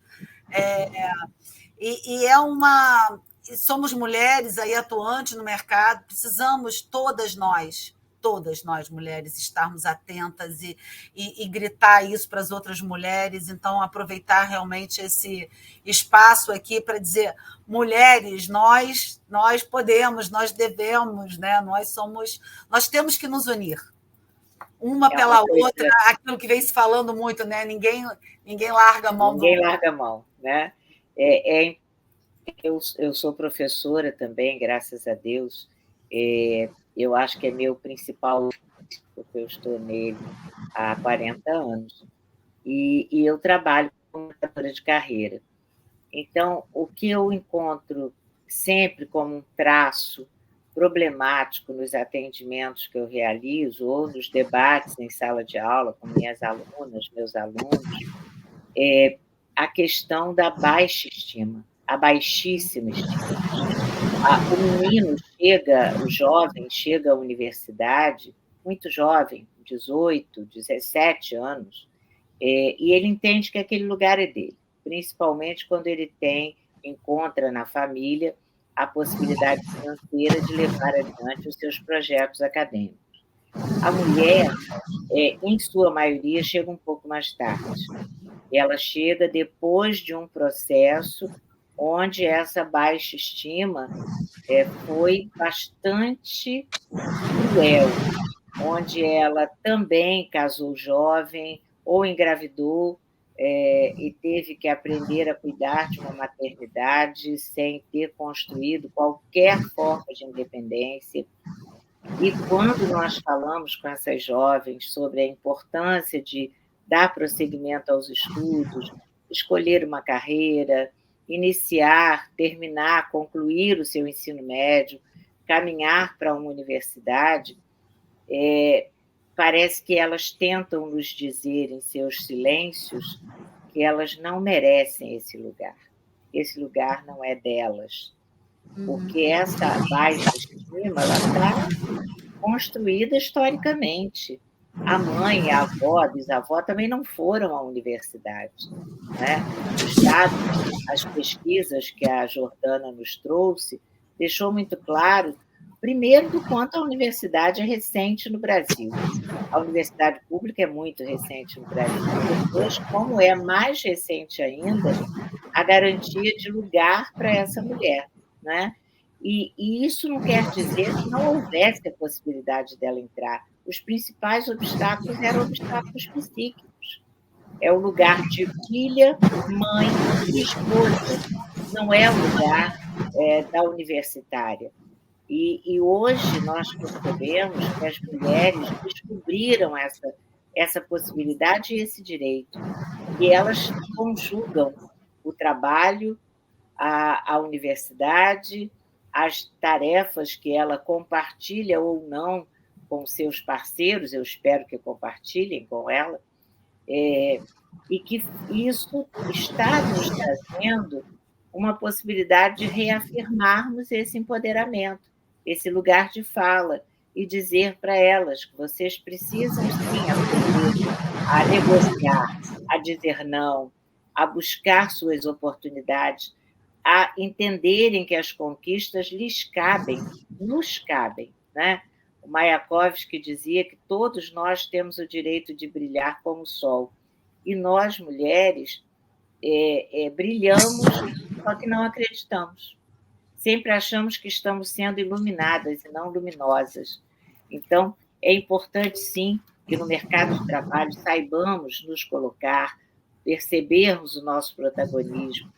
e somos mulheres aí atuantes no mercado, precisamos todas nós mulheres, estarmos atentas e gritar isso para as outras mulheres. Então, aproveitar realmente esse espaço aqui para dizer, mulheres, nós podemos, nós devemos, né? Nós temos que nos unir. Uma pela outra, aquilo que vem se falando muito, né? Ninguém larga a mão. Ninguém larga a mão, né? Eu sou professora também, graças a Deus. Eu acho que é meu principal, porque eu estou nele há 40 anos. E eu trabalho como orientadora de carreira. Então, o que eu encontro sempre como um traço problemático nos atendimentos que eu realizo, ou nos debates em sala de aula com minhas alunas, meus alunos, é a questão da baixa estima, a baixíssima estima. O menino o jovem chega à universidade, muito jovem, 18, 17 anos, e ele entende que aquele lugar é dele, principalmente quando ele encontra na família a possibilidade financeira de levar adiante os seus projetos acadêmicos. A mulher, em sua maioria, chega um pouco mais tarde. Ela chega depois de um processo onde essa baixa estima foi bastante cruel, onde ela também casou jovem ou engravidou e teve que aprender a cuidar de uma maternidade sem ter construído qualquer forma de independência. E quando nós falamos com essas jovens sobre a importância de dar prosseguimento aos estudos, escolher uma carreira, iniciar, terminar, concluir o seu ensino médio, caminhar para uma universidade, parece que elas tentam nos dizer em seus silêncios que elas não merecem esse lugar. Esse lugar não é delas. Porque essa baixa estima está construída historicamente. A mãe, a avó, a bisavó também não foram à universidade, né? Os dados, as pesquisas que a Jordana nos trouxe, deixou muito claro, primeiro, do quanto a universidade é recente no Brasil. A universidade pública é muito recente no Brasil. Depois, como é mais recente ainda, a garantia de lugar para essa mulher, né? E isso não quer dizer que não houvesse a possibilidade dela entrar. Os principais obstáculos eram obstáculos psíquicos. É o lugar de filha, mãe e esposa. Não é o lugar da universitária. E hoje nós percebemos que as mulheres descobriram essa possibilidade e esse direito. E elas conjugam o trabalho, a universidade, as tarefas que ela compartilha ou não com seus parceiros, eu espero que compartilhem com ela, e que isso está nos trazendo uma possibilidade de reafirmarmos esse empoderamento, esse lugar de fala, e dizer para elas que vocês precisam, sim, aprender a negociar, a dizer não, a buscar suas oportunidades, a entenderem que as conquistas lhes cabem, nos cabem, né? O Mayakovsky dizia que todos nós temos o direito de brilhar como o sol. E nós, mulheres, brilhamos, só que não acreditamos. Sempre achamos que estamos sendo iluminadas e não luminosas. Então, é importante, sim, que no mercado de trabalho saibamos nos colocar, percebermos o nosso protagonismo,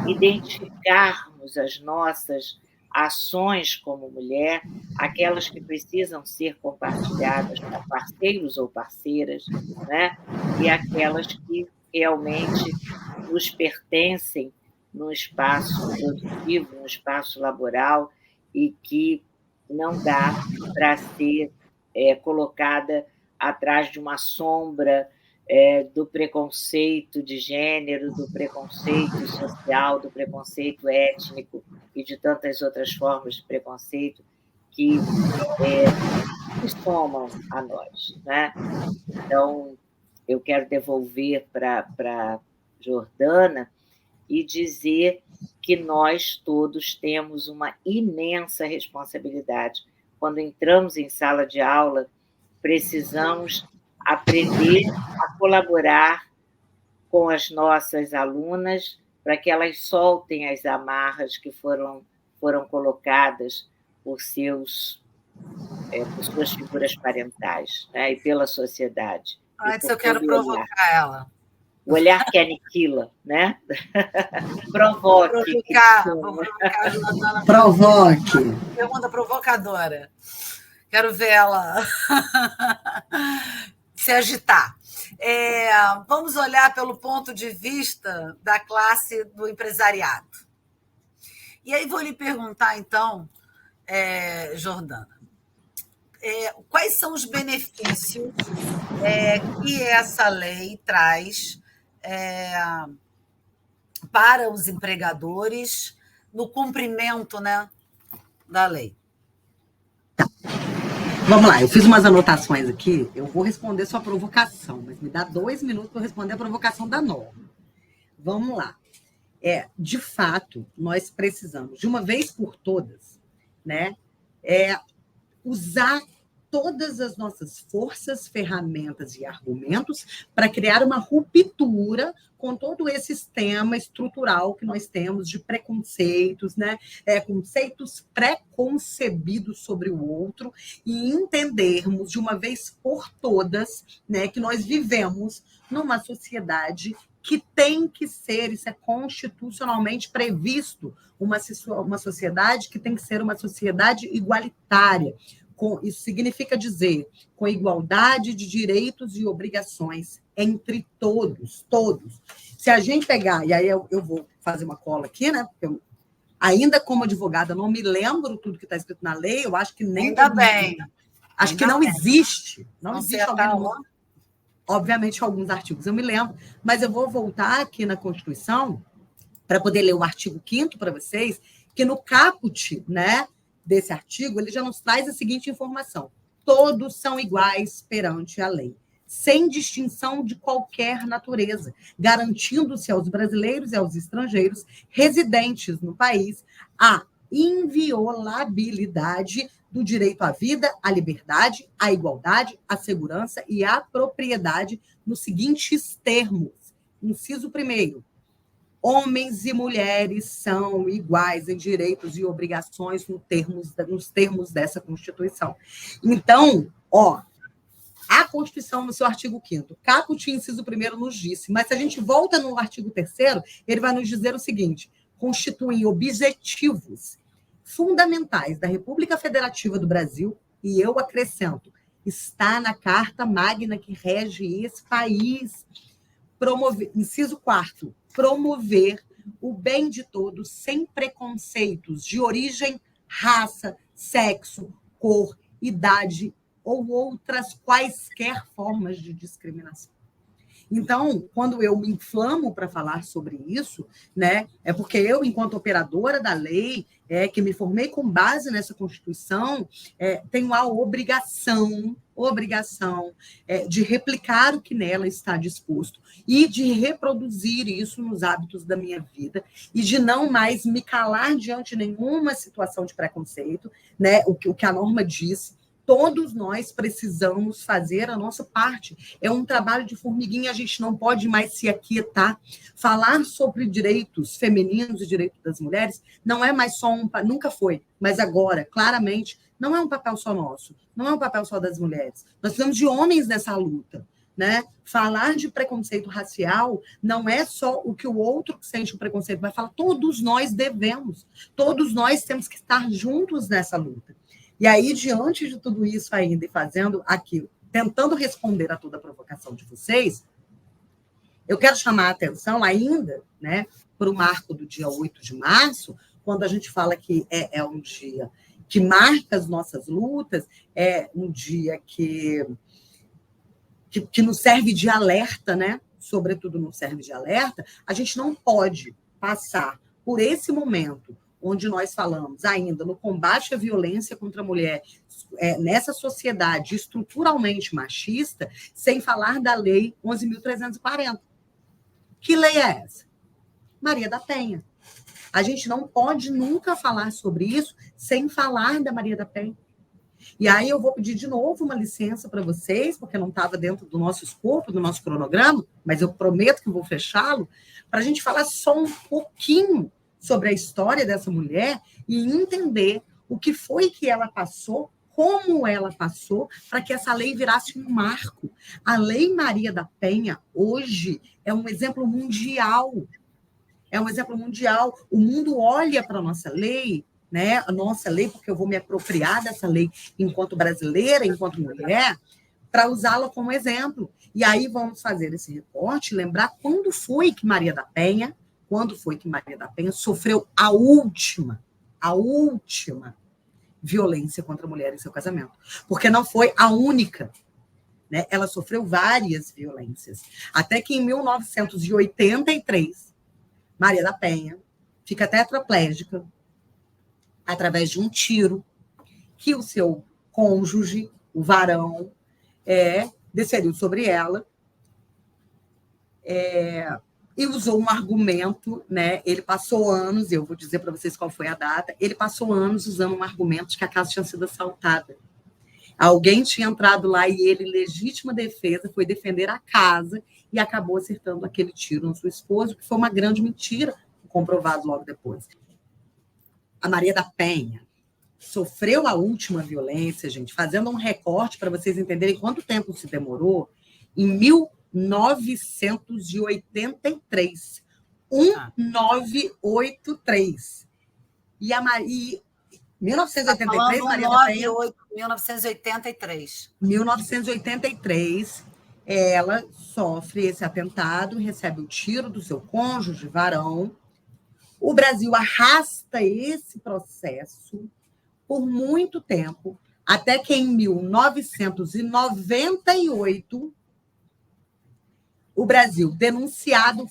identificarmos as nossas ações como mulher, aquelas que precisam ser compartilhadas com parceiros ou parceiras, né? E aquelas que realmente nos pertencem no espaço produtivo, no espaço laboral, e que não dá para ser colocada atrás de uma sombra do preconceito de gênero, do preconceito social, do preconceito étnico e de tantas outras formas de preconceito que somam a nós, né? Então, eu quero devolver para Jordana e dizer que nós todos temos uma imensa responsabilidade. Quando entramos em sala de aula, precisamos aprender a colaborar com as nossas alunas para que elas soltem as amarras que foram colocadas por suas figuras parentais, né? E pela sociedade. Antes eu quero provocar ela. O olhar que aniquila, né? Provoque. Vou provocar a Jordana. Provoque. Pergunta provocadora. Quero ver ela se agitar. Vamos olhar pelo ponto de vista da classe do empresariado. E aí vou lhe perguntar, então, Jordana, quais são os benefícios que essa lei traz para os empregadores no cumprimento, né, da lei? Tá. Vamos lá, eu fiz umas anotações aqui, eu vou responder sua provocação, mas me dá 2 minutos para eu responder a provocação da norma. Vamos lá. De fato, nós precisamos, de uma vez por todas, né, usar todas as nossas forças, ferramentas e argumentos para criar uma ruptura com todo esse sistema estrutural que nós temos de preconceitos, né? Conceitos pré-concebidos sobre o outro, e entendermos de uma vez por todas, né, que nós vivemos numa sociedade que tem que ser, isso é constitucionalmente previsto, uma sociedade que tem que ser uma sociedade igualitária. Isso significa dizer, com igualdade de direitos e obrigações entre todos. Se a gente pegar, e aí eu vou fazer uma cola aqui, né? Porque eu, ainda como advogada, não me lembro tudo que está escrito na lei, eu acho que nem... Ainda bem. Acho que não existe. Não existe alguém... Obviamente, alguns artigos eu me lembro, mas eu vou voltar aqui na Constituição para poder ler o artigo 5º para vocês, que no caput, né, desse artigo, ele já nos traz a seguinte informação: todos são iguais perante a lei, sem distinção de qualquer natureza, garantindo-se aos brasileiros e aos estrangeiros residentes no país a inviolabilidade do direito à vida, à liberdade, à igualdade, à segurança e à propriedade nos seguintes termos. Inciso 1º. Homens e mulheres são iguais em direitos e obrigações nos termos dessa Constituição. Então, a Constituição, no seu artigo 5º, caput, inciso 1º, nos disse, mas se a gente volta no artigo 3º, ele vai nos dizer o seguinte: constituem objetivos fundamentais da República Federativa do Brasil, e eu acrescento, está na Carta Magna que rege esse país. Inciso 4º, promover o bem de todos sem preconceitos de origem, raça, sexo, cor, idade ou outras quaisquer formas de discriminação. Então, quando eu me inflamo para falar sobre isso, né, é porque eu, enquanto operadora da lei, que me formei com base nessa Constituição, tenho a obrigação de replicar o que nela está disposto e de reproduzir isso nos hábitos da minha vida e de não mais me calar diante de nenhuma situação de preconceito, né, o que a norma diz. Todos nós precisamos fazer a nossa parte. É um trabalho de formiguinha, a gente não pode mais se aquietar. Falar sobre direitos femininos e direitos das mulheres não é mais só nunca foi, mas agora, claramente, não é um papel só nosso, não é um papel só das mulheres. Nós precisamos de homens nessa luta, né? Falar de preconceito racial não é só o que o outro que sente o preconceito vai falar, todos nós devemos, todos nós temos que estar juntos nessa luta. E aí, diante de tudo isso ainda, e fazendo aquilo, tentando responder a toda a provocação de vocês, eu quero chamar a atenção ainda, né, para o marco do dia 8 de março, quando a gente fala que é um dia que marca as nossas lutas, é um dia que nos serve de alerta, né? Sobretudo nos serve de alerta. A gente não pode passar por esse momento onde nós falamos ainda no combate à violência contra a mulher, nessa sociedade estruturalmente machista, sem falar da Lei 11.340. Que lei é essa? Maria da Penha. A gente não pode nunca falar sobre isso sem falar da Maria da Penha. E aí eu vou pedir de novo uma licença para vocês, porque não estava dentro do nosso escopo, do nosso cronograma, mas eu prometo que vou fechá-lo, para a gente falar só um pouquinho sobre a história dessa mulher e entender o que foi que ela passou, como ela passou, para que essa lei virasse um marco. A Lei Maria da Penha, hoje, é um exemplo mundial. É um exemplo mundial. O mundo olha para a nossa lei, né? A nossa lei, porque eu vou me apropriar dessa lei enquanto brasileira, enquanto mulher, para usá-la como exemplo. E aí vamos fazer esse recorte, lembrar quando foi que Maria da Penha sofreu a última violência contra a mulher em seu casamento. Porque não foi a única, né? Ela sofreu várias violências. Até que em 1983, Maria da Penha fica tetraplégica através de um tiro que o seu cônjuge, o varão, desferiu sobre ela, e usou um argumento, né? Ele passou anos, eu vou dizer para vocês qual foi a data, ele passou anos usando um argumento de que a casa tinha sido assaltada. Alguém tinha entrado lá e ele, em legítima defesa, foi defender a casa e acabou acertando aquele tiro na sua esposa, que foi uma grande mentira, comprovado logo depois. A Maria da Penha sofreu a última violência, gente, fazendo um recorte para vocês entenderem quanto tempo se demorou, em 1983. 1983. E 1983, tá Maria da Penha... 1983. 1983, ela sofre esse atentado, recebe o tiro do seu cônjuge, varão. O Brasil arrasta esse processo por muito tempo, até que em 1998, o Brasil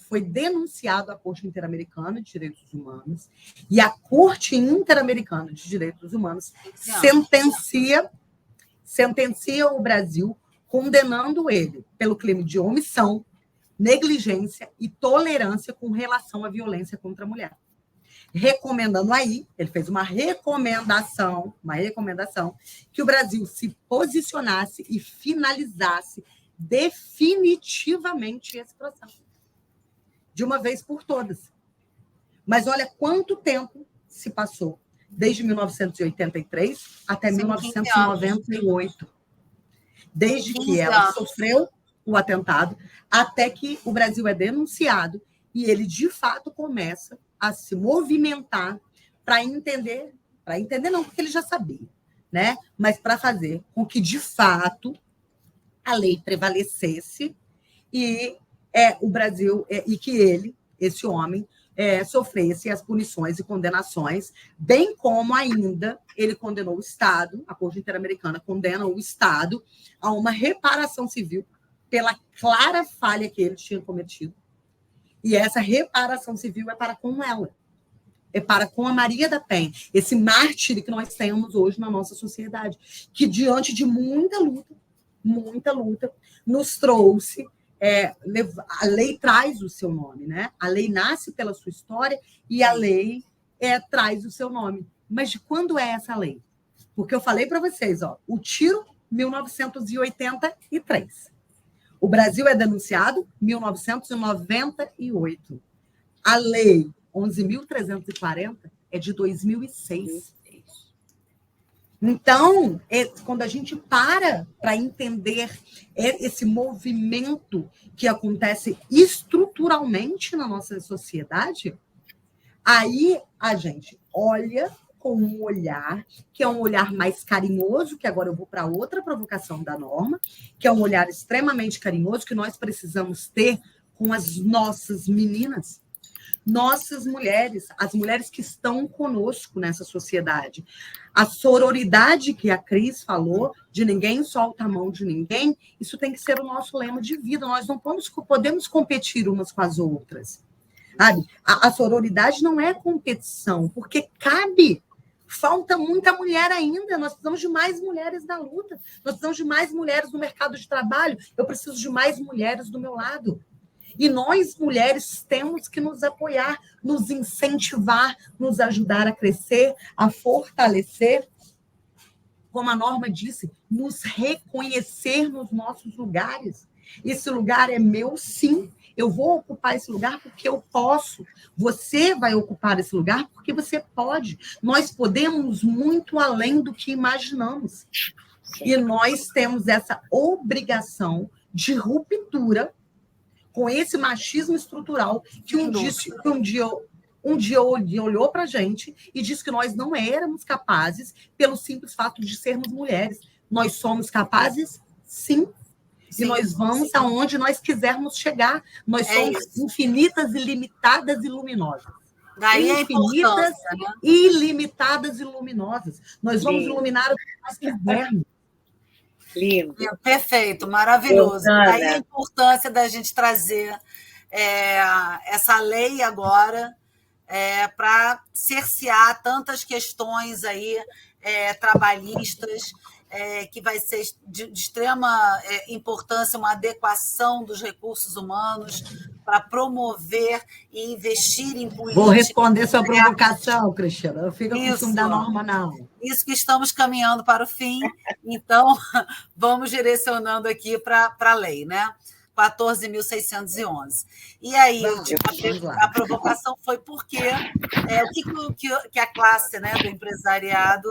foi denunciado à Corte Interamericana de Direitos Humanos, e a Corte Interamericana de Direitos Humanos sentencia o Brasil, condenando ele pelo crime de omissão, negligência e tolerância com relação à violência contra a mulher. Recomendando aí, ele fez uma recomendação que o Brasil se posicionasse e finalizasse definitivamente esse processo, de uma vez por todas. Mas olha quanto tempo se passou, desde 1983 até 1998. Desde que ela sofreu o atentado, até que o Brasil é denunciado e ele, de fato, começa a se movimentar para entender não, porque ele já sabia, né? Mas para fazer com que, de fato, a lei prevalecesse e o Brasil, e que ele, esse homem, sofresse as punições e condenações, bem como ainda ele condenou o Estado, a Corte Interamericana condena o Estado a uma reparação civil pela clara falha que ele tinha cometido. E essa reparação civil é para com ela, é para com a Maria da Penha, esse mártir que nós temos hoje na nossa sociedade, que diante de muita luta, nos trouxe. A lei traz o seu nome, né? A lei nasce pela sua história e a lei traz o seu nome. Mas de quando é essa lei? Porque eu falei para vocês, o tiro, 1983. O Brasil é denunciado 1998. A lei 11.340 é de 2006. Então, quando a gente para entender esse movimento que acontece estruturalmente na nossa sociedade, aí a gente olha com um olhar que é um olhar mais carinhoso, que agora eu vou para outra provocação da Norma, que é um olhar extremamente carinhoso que nós precisamos ter com as nossas meninas, nossas mulheres, as mulheres que estão conosco nessa sociedade. A sororidade que a Cris falou, de ninguém solta a mão de ninguém, isso tem que ser o nosso lema de vida. Nós não podemos competir umas com as outras. Sabe? A sororidade não é competição, porque cabe. Falta muita mulher ainda. Nós precisamos de mais mulheres na luta. Nós precisamos de mais mulheres no mercado de trabalho. Eu preciso de mais mulheres do meu lado. E nós, mulheres, temos que nos apoiar, nos incentivar, nos ajudar a crescer, a fortalecer. Como a Norma disse, nos reconhecer nos nossos lugares. Esse lugar é meu, sim. Eu vou ocupar esse lugar porque eu posso. Você vai ocupar esse lugar porque você pode. Nós podemos muito além do que imaginamos. E nós temos essa obrigação de ruptura com esse machismo estrutural que um dia olhou para a gente e disse que nós não éramos capazes pelo simples fato de sermos mulheres. Nós somos capazes, sim. E nós vamos aonde nós quisermos chegar. Nós somos infinitas, ilimitadas e luminosas. Daí infinitas, ilimitadas e luminosas. Nós vamos iluminar o que nós quisermos. Lindo. Perfeito, maravilhoso. Daí a importância da gente trazer essa lei agora para cercear tantas questões aí trabalhistas, que vai ser de extrema importância uma adequação dos recursos humanos para promover e investir em política. Vou responder sua provocação, Cristiana. Não fica com ciúme da Norma, não. Isso que estamos caminhando para o fim, então vamos direcionando aqui para a lei, né? 14.611. E aí, a provocação foi porque o que a classe, né, do empresariado,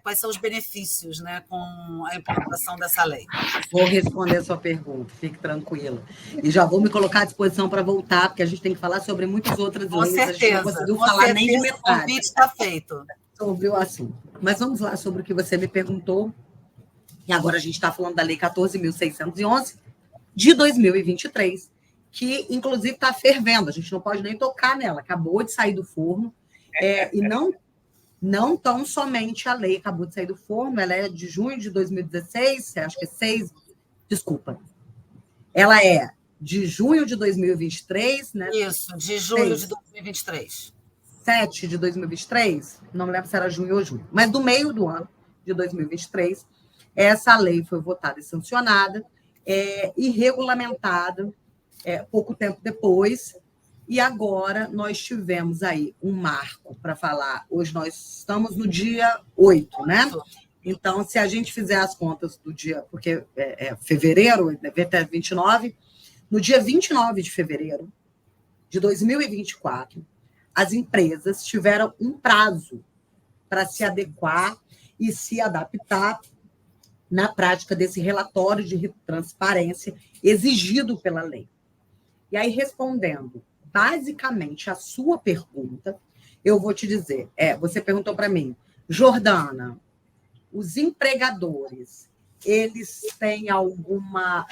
quais são os benefícios, né, com a implantação dessa lei? Vou responder a sua pergunta, fique tranquila. E já vou me colocar à disposição para voltar, porque a gente tem que falar sobre muitas outras leis. Com certeza, a gente não conseguiu falar nem de metade. O convite está feito. Sobre o assunto. Mas vamos lá sobre o que você me perguntou. E agora a gente está falando da Lei 14.611, de 2023, que, inclusive, está fervendo. A gente não pode nem tocar nela. Acabou de sair do forno. E não tão somente a lei acabou de sair do forno, ela é de junho de 2016, acho que é 6, desculpa. Ela é de junho de 2023, né? Isso, de julho de 2023. 7 de 2023, não me lembro se era junho ou julho, mas do meio do ano de 2023, essa lei foi votada e sancionada e regulamentada pouco tempo depois. E agora nós tivemos aí um marco para falar. Hoje nós estamos no dia 8, né? Então, se a gente fizer as contas do dia, porque fevereiro, deve até 29, no dia 29 de fevereiro de 2024, as empresas tiveram um prazo para se adequar e se adaptar na prática desse relatório de transparência exigido pela lei. E aí, respondendo basicamente a sua pergunta, eu vou te dizer, você perguntou para mim, Jordana, os empregadores, eles têm alguma,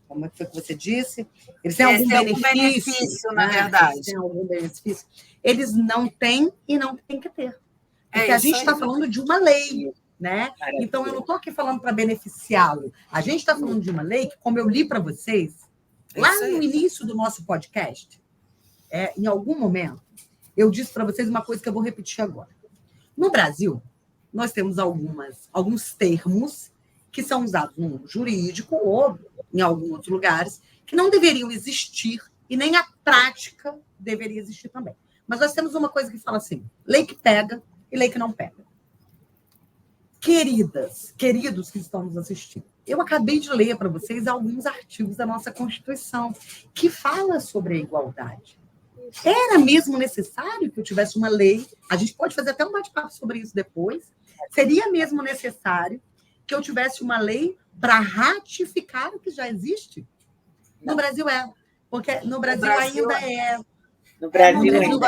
como é que foi que você disse? Eles têm algum benefício, na verdade. Eles têm algum benefício? Eles não têm e não têm que ter. Porque a gente está falando de uma lei, né? Então, eu não estou aqui falando para beneficiá-lo. A gente está falando de uma lei que, como eu li para vocês, lá no início do nosso podcast, em algum momento, eu disse para vocês uma coisa que eu vou repetir agora. No Brasil, nós temos alguns termos que são usados no mundo jurídico ou em alguns outros lugares que não deveriam existir e nem a prática deveria existir também. Mas nós temos uma coisa que fala assim, lei que pega e lei que não pega. Queridos que estão nos assistindo, eu acabei de ler para vocês alguns artigos da nossa Constituição que fala sobre a igualdade. Era mesmo necessário que eu tivesse uma lei? A gente pode fazer até um bate-papo sobre isso depois. Seria mesmo necessário que eu tivesse uma lei para ratificar o que já existe? No Brasil porque no Brasil ainda é. No Brasil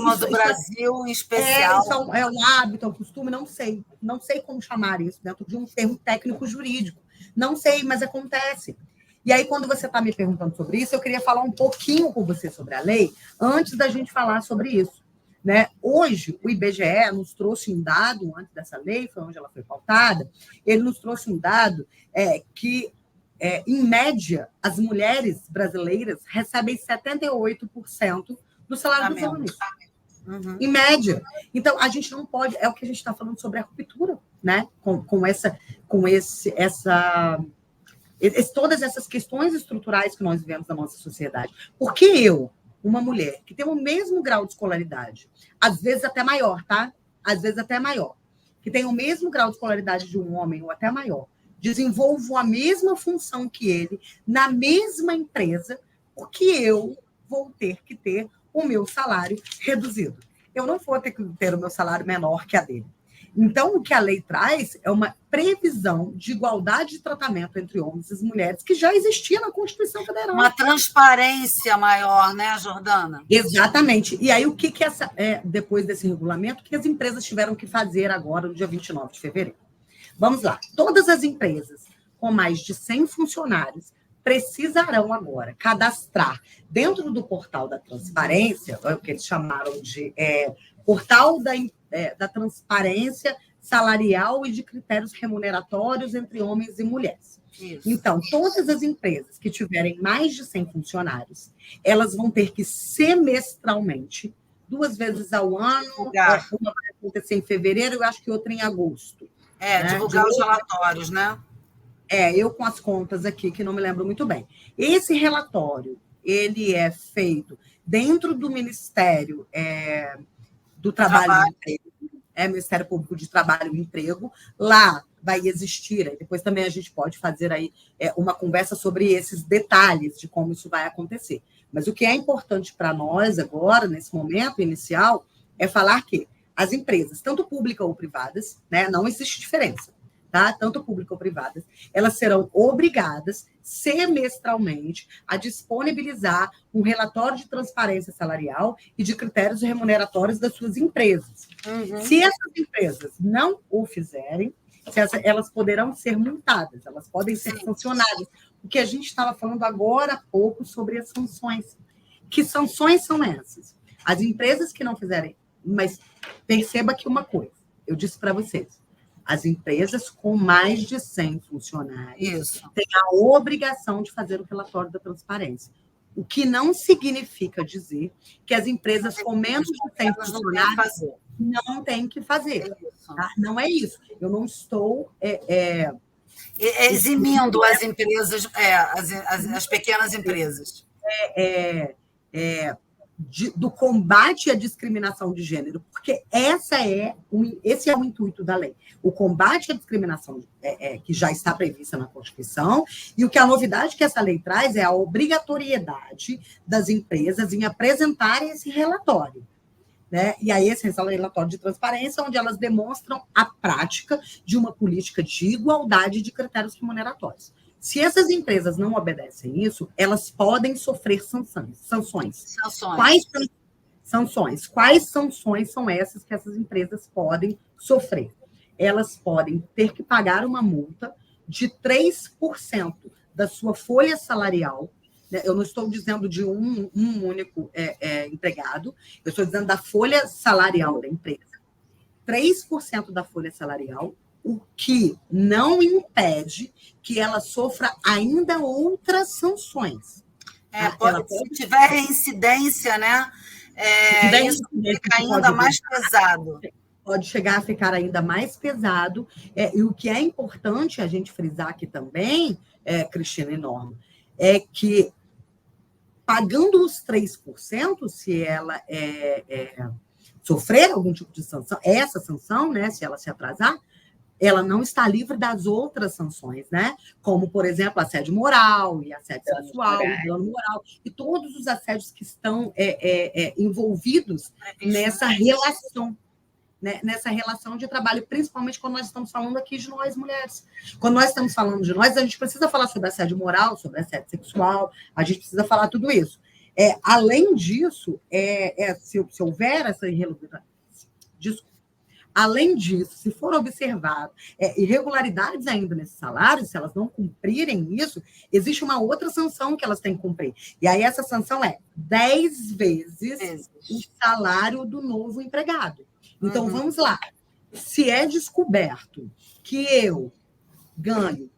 mas o Brasil em especial. É um hábito, é um costume, não sei. Não sei como chamar isso dentro de um termo técnico jurídico. Não sei, mas acontece. E aí, quando você está me perguntando sobre isso, eu queria falar um pouquinho com você sobre a lei, antes da gente falar sobre isso. né? Hoje, o IBGE nos trouxe um dado, antes dessa lei, foi onde ela foi pautada, ele nos trouxe um dado que, em média, as mulheres brasileiras recebem 78% do salário dos homens. Em média. Então, a gente não pode... É o que a gente está falando sobre a ruptura, né? Todas essas questões estruturais que nós vivemos na nossa sociedade. Porque eu, uma mulher que tem o mesmo grau de escolaridade, às vezes até maior, tá? Às vezes até maior, que tem o mesmo grau de escolaridade de um homem ou até maior, desenvolvo a mesma função que ele na mesma empresa, porque eu vou ter que ter o meu salário reduzido. Eu não vou ter que ter o meu salário menor que a dele. Então, o que a lei traz é uma previsão de igualdade de tratamento entre homens e mulheres que já existia na Constituição Federal. Uma transparência maior, né, Jordana? Exatamente. E aí, o que depois desse regulamento, o que as empresas tiveram que fazer agora, no dia 29 de fevereiro? Vamos lá. Todas as empresas com mais de 100 funcionários precisarão agora cadastrar dentro do portal da transparência, o que eles chamaram de portal da transparência salarial e de critérios remuneratórios entre homens e mulheres. Isso. Então, todas as empresas que tiverem mais de 100 funcionários, elas vão ter que semestralmente, 2 vezes ao ano, uma vai acontecer em fevereiro, eu acho que outra em agosto. Divulgar os relatórios, né? Eu com as contas aqui, que não me lembro muito bem. Esse relatório, ele é feito dentro do Ministério do Trabalho e Emprego, Ministério Público de Trabalho e Emprego. Lá vai existir, depois também a gente pode fazer aí uma conversa sobre esses detalhes de como isso vai acontecer. Mas o que é importante para nós agora, nesse momento inicial, é falar que as empresas, tanto públicas ou privadas, né, não existe diferença, tá? Tanto públicas ou privadas, elas serão obrigadas, semestralmente, a disponibilizar um relatório de transparência salarial e de critérios remuneratórios das suas empresas. Uhum. Se essas empresas não o fizerem, elas poderão ser multadas, elas podem ser sancionadas. O que a gente estava falando agora há pouco sobre as sanções. Que sanções são essas? As empresas que não fizerem, mas perceba que uma coisa, eu disse para vocês, as empresas com mais de 100 funcionários têm a obrigação de fazer o relatório da transparência. O que não significa dizer que as empresas com menos de 100 funcionários não têm que fazer. Tá? Não é isso. Eu não estou... eximindo as empresas, as pequenas empresas. Do combate à discriminação de gênero, porque esse é o intuito da lei. O combate à discriminação que já está prevista na Constituição, e o que a novidade que essa lei traz é a obrigatoriedade das empresas em apresentarem esse relatório. Né? E aí esse relatório de transparência, onde elas demonstram a prática de uma política de igualdade de critérios remuneratórios. Se essas empresas não obedecem isso, elas podem sofrer sanções. Quais sanções? Quais sanções são essas que essas empresas podem sofrer? Elas podem ter que pagar uma multa de 3% da sua folha salarial. Eu não estou dizendo de um único empregado, eu estou dizendo da folha salarial da empresa. 3% da folha salarial, o que não impede que ela sofra ainda outras sanções. Se tiver incidência, né? Isso fica ainda mais pesado. Pode chegar a ficar ainda mais pesado. E o que é importante a gente frisar aqui também, Cristina e Norma, é que pagando os 3%, se ela sofrer algum tipo de sanção, essa sanção, né, se ela se atrasar, ela não está livre das outras sanções, né? Como, por exemplo, assédio moral e assédio sexual, dano moral, e todos os assédios que estão envolvidos nessa relação, né? Nessa relação de trabalho, principalmente quando nós estamos falando aqui de nós, mulheres. Quando nós estamos falando de nós, a gente precisa falar sobre assédio moral, sobre assédio sexual, a gente precisa falar tudo isso. Além disso, se houver essa irregularidade, Além disso, se for observado irregularidades ainda nesses salários, se elas não cumprirem isso, existe uma outra sanção que elas têm que cumprir. E aí essa sanção é 10 vezes o salário do novo empregado. Então, vamos lá. Se é descoberto que eu ganho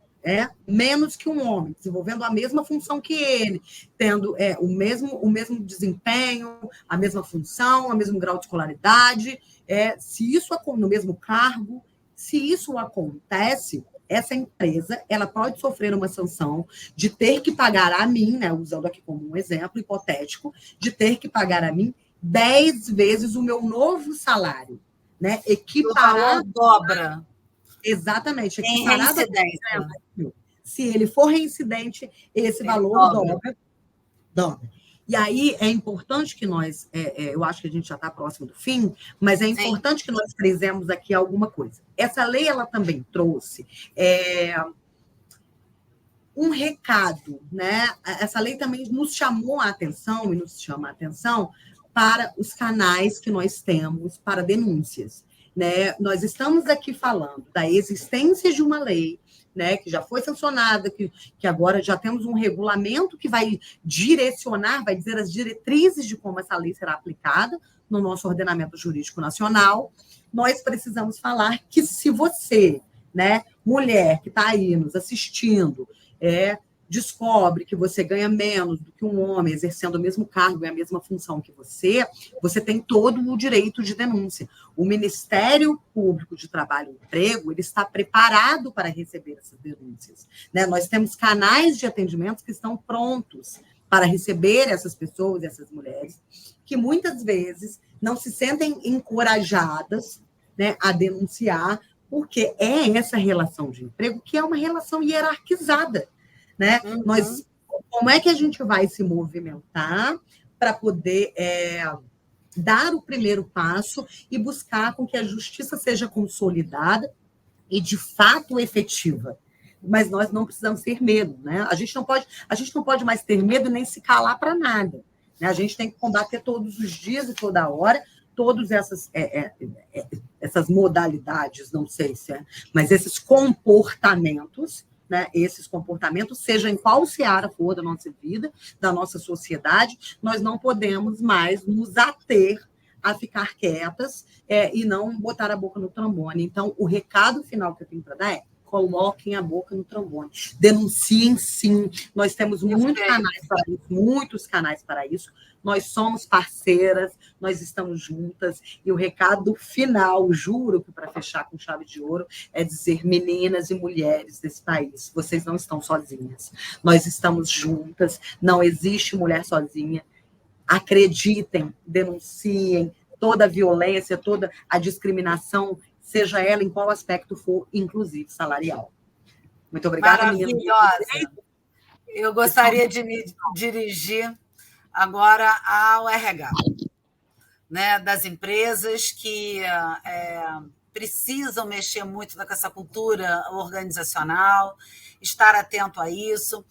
menos que um homem, desenvolvendo a mesma função que ele, tendo o mesmo desempenho, a mesma função, o mesmo grau de escolaridade, se isso no mesmo cargo, se isso acontece, essa empresa ela pode sofrer uma sanção de ter que pagar a mim, né, usando aqui como um exemplo hipotético, de ter que pagar a mim 10 vezes o meu novo salário, né? Equiparado dobra. Exatamente. Em reincidência. Se ele for reincidente, esse valor dobra. E aí é importante que nós, eu acho que a gente já está próximo do fim, mas é importante que nós frisemos aqui alguma coisa. Essa lei, ela também trouxe um recado, né? Essa lei também nos chamou a atenção, e nos chama a atenção, para os canais que nós temos para denúncias. Né? Nós estamos aqui falando da existência de uma lei, né, que já foi sancionada, que agora já temos um regulamento que vai direcionar, vai dizer as diretrizes de como essa lei será aplicada no nosso ordenamento jurídico nacional. Nós precisamos falar que se você, né, mulher que está aí nos assistindo, descobre que você ganha menos do que um homem exercendo o mesmo cargo e a mesma função que você tem todo o direito de denúncia. O Ministério Público de Trabalho e Emprego, ele está preparado para receber essas denúncias, né? Nós temos canais de atendimento que estão prontos para receber essas pessoas, essas mulheres, que muitas vezes não se sentem encorajadas, né, a denunciar, porque é essa relação de emprego que é uma relação hierarquizada. Né? Como é que a gente vai se movimentar para poder dar o primeiro passo e buscar com que a justiça seja consolidada e, de fato, efetiva? Mas nós não precisamos ter medo. Né? A gente não pode mais ter medo nem se calar para nada. Né? A gente tem que combater todos os dias e toda hora todas essas modalidades, não sei se mas esses comportamentos, né, esses comportamentos, seja em qual seara for da nossa vida, da nossa sociedade, nós não podemos mais nos ater a ficar quietas e não botar a boca no trombone. Então, o recado final que eu tenho para dar é: coloquem a boca no trombone. Denunciem, sim. Nós temos muitos canais para isso. Nós somos parceiras, nós estamos juntas. E o recado final, juro que para fechar com chave de ouro, é dizer: meninas e mulheres desse país, vocês não estão sozinhas. Nós estamos juntas, não existe mulher sozinha. Acreditem, denunciem toda a violência, toda a discriminação, seja ela em qual aspecto for, inclusive salarial. Muito obrigada, maravilhosa. Meninas. Eu gostaria de me dirigir agora ao RH, né, das empresas que precisam mexer muito com essa cultura organizacional, estar atento a isso.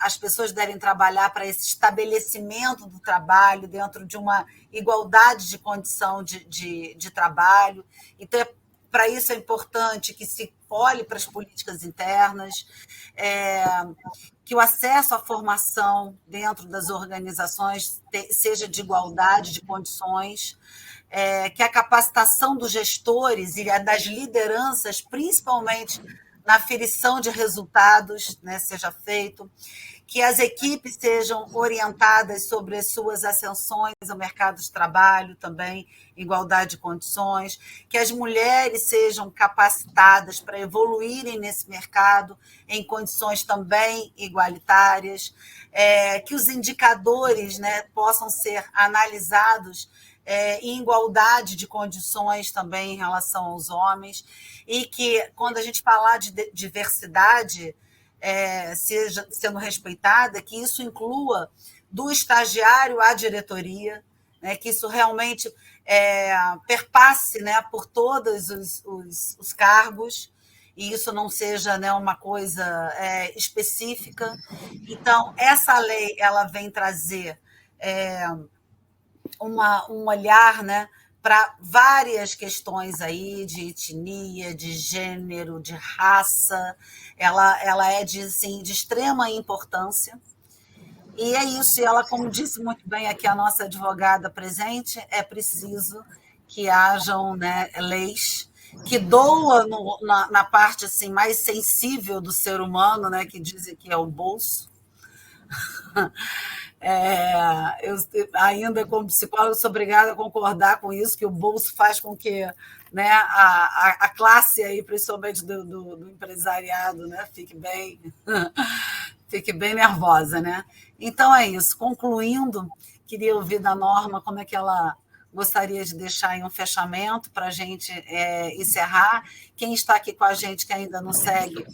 As pessoas devem trabalhar para esse estabelecimento do trabalho dentro de uma igualdade de condição de trabalho. Então, para isso é importante que se olhe para as políticas internas, que o acesso à formação dentro das organizações seja de igualdade de condições, que a capacitação dos gestores e das lideranças, principalmente na aferição de resultados, né, seja feito, que as equipes sejam orientadas sobre as suas ascensões ao mercado de trabalho também, igualdade de condições, que as mulheres sejam capacitadas para evoluírem nesse mercado em condições também igualitárias, que os indicadores, né, possam ser analisados em igualdade de condições também em relação aos homens, e que, quando a gente falar de diversidade, seja sendo respeitada, que isso inclua do estagiário à diretoria, né, que isso realmente perpasse, né, por todos os cargos, e isso não seja, né, uma coisa específica. Então, essa lei ela vem trazer um olhar, né, para várias questões aí de etnia, de gênero, de raça. Ela é assim, de extrema importância. E é isso, e ela, como disse muito bem aqui a nossa advogada presente, é preciso que hajam, né, leis que doam na parte assim, mais sensível do ser humano, né, que dizem que é o bolso. Eu, ainda como psicóloga, sou obrigada a concordar com isso, que o bolso faz com que, né, a classe, aí, principalmente do empresariado, né, fique bem nervosa. Né? Então, é isso. Concluindo, queria ouvir da Norma como é que ela gostaria de deixar em um fechamento para a gente encerrar. Quem está aqui com a gente que ainda não segue,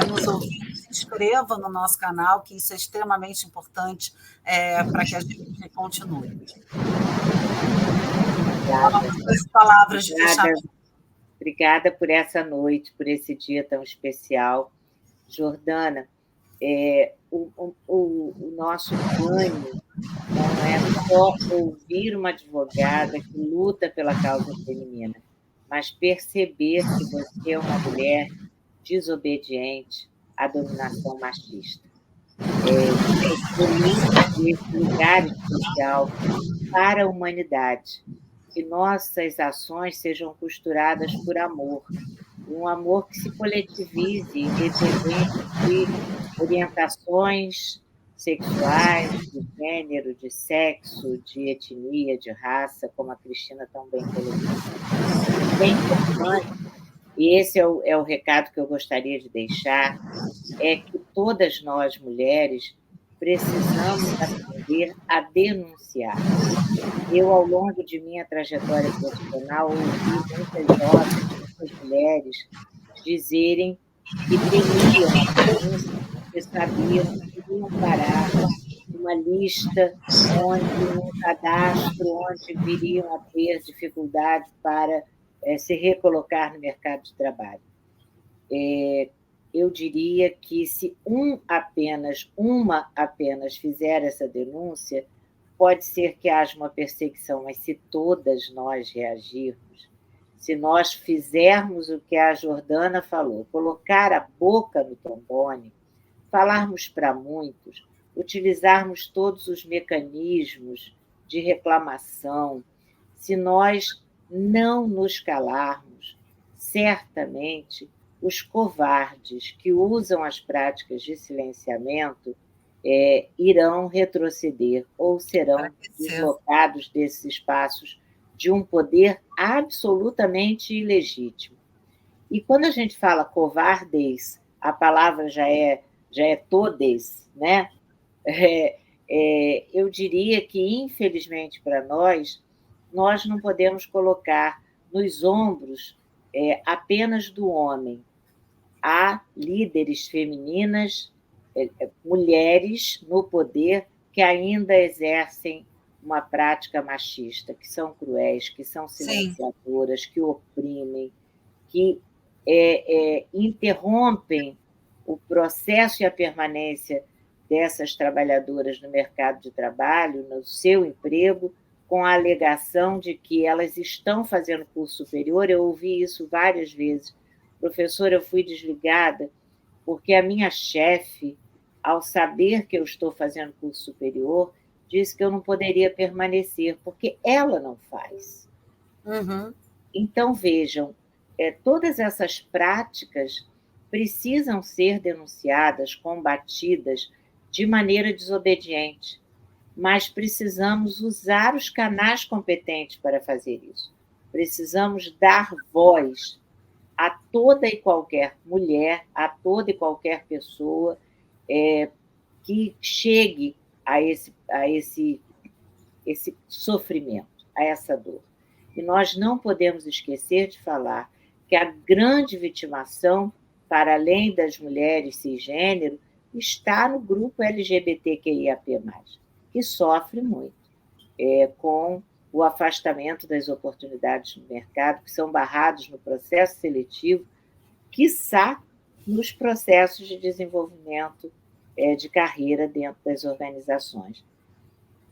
nos ouvindo, se inscreva no nosso canal, que isso é extremamente importante para que a gente continue. As palavras de fechamento. Obrigada por essa noite, por esse dia tão especial. Jordana, o nosso ganho não é só ouvir uma advogada que luta pela causa feminina, mas perceber que você é uma mulher desobediente à dominação machista. Esse lugar especial para a humanidade, que nossas ações sejam costuradas por amor, um amor que se coletivize, independente de orientações sexuais, de gênero, de sexo, de etnia, de raça, como a Cristina tão bem colocou. Bem importante, e esse é o recado que eu gostaria de deixar, é que todas nós, mulheres, precisamos aprender a denunciar. Eu, ao longo de minha trajetória profissional, ouvi muitas jovens, muitas mulheres dizerem que temiam a denúncia, porque sabiam que iriam parar uma lista um cadastro onde viriam a ter dificuldade para se recolocar no mercado de trabalho. Eu diria que se uma apenas fizer essa denúncia, pode ser que haja uma perseguição, mas se todas nós reagirmos, se nós fizermos o que a Jordana falou, colocar a boca no trombone, falarmos para muitos, utilizarmos todos os mecanismos de reclamação, se nós não nos calarmos, certamente os covardes que usam as práticas de silenciamento irão retroceder ou serão deslocados desses espaços de um poder absolutamente ilegítimo. E quando a gente fala covardes, a palavra já é todes, né? Eu diria que, infelizmente para nós não podemos colocar nos ombros apenas do homem. Há líderes femininas, mulheres no poder que ainda exercem uma prática machista, que são cruéis, que são silenciadoras, que oprimem, que interrompem o processo e a permanência dessas trabalhadoras no mercado de trabalho, no seu emprego, com a alegação de que elas estão fazendo curso superior. Eu ouvi isso várias vezes. Professora, eu fui desligada porque a minha chefe, ao saber que eu estou fazendo curso superior, disse que eu não poderia permanecer, porque ela não faz. Uhum. Então, vejam, todas essas práticas precisam ser denunciadas, combatidas de maneira desobediente, mas precisamos usar os canais competentes para fazer isso. Precisamos dar voz a toda e qualquer mulher, a toda e qualquer pessoa que chegue a esse sofrimento, a essa dor. E nós não podemos esquecer de falar que a grande vitimação, para além das mulheres cisgênero, está no grupo LGBTQIAP+, que sofre muito com o afastamento das oportunidades no mercado, que são barrados no processo seletivo, quiçá nos processos de desenvolvimento de carreira dentro das organizações.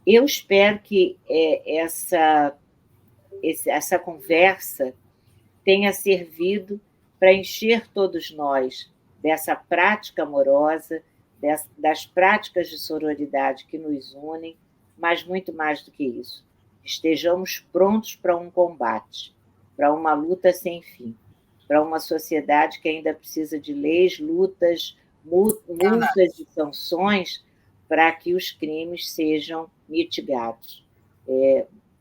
Eu espero que essa conversa tenha servido para encher todos nós dessa prática amorosa, das práticas de sororidade que nos unem, mas muito mais do que isso. Estejamos prontos para um combate, para uma luta sem fim, para uma sociedade que ainda precisa de leis, lutas, multas e sanções para que os crimes sejam mitigados.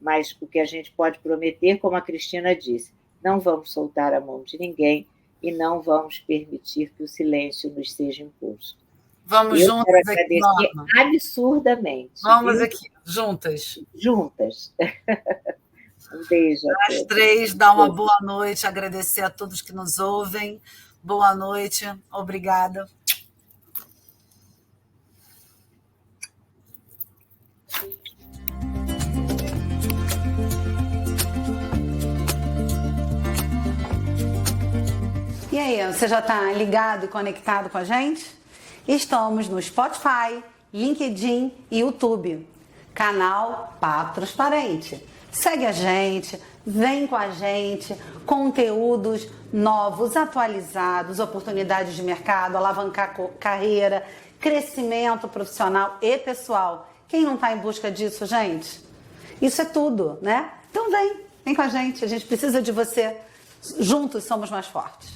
Mas o que a gente pode prometer, como a Cristina disse, não vamos soltar a mão de ninguém e não vamos permitir que o silêncio nos seja imposto. Vamos eu juntas quero aqui, agradecer Norma. absurdamente. Vamos viu? aqui, juntas. Juntas. Um beijo. As três, dar uma boa noite, agradecer a todos que nos ouvem. Boa noite, obrigada. E aí, você já está ligado e conectado com a gente? Estamos no Spotify, LinkedIn e YouTube. Canal Papo Transparente. Segue a gente, vem com a gente, conteúdos novos, atualizados, oportunidades de mercado, alavancar carreira, crescimento profissional e pessoal. Quem não está em busca disso, gente? Isso é tudo, né? Então vem com a gente, a gente precisa de você. Juntos somos mais fortes.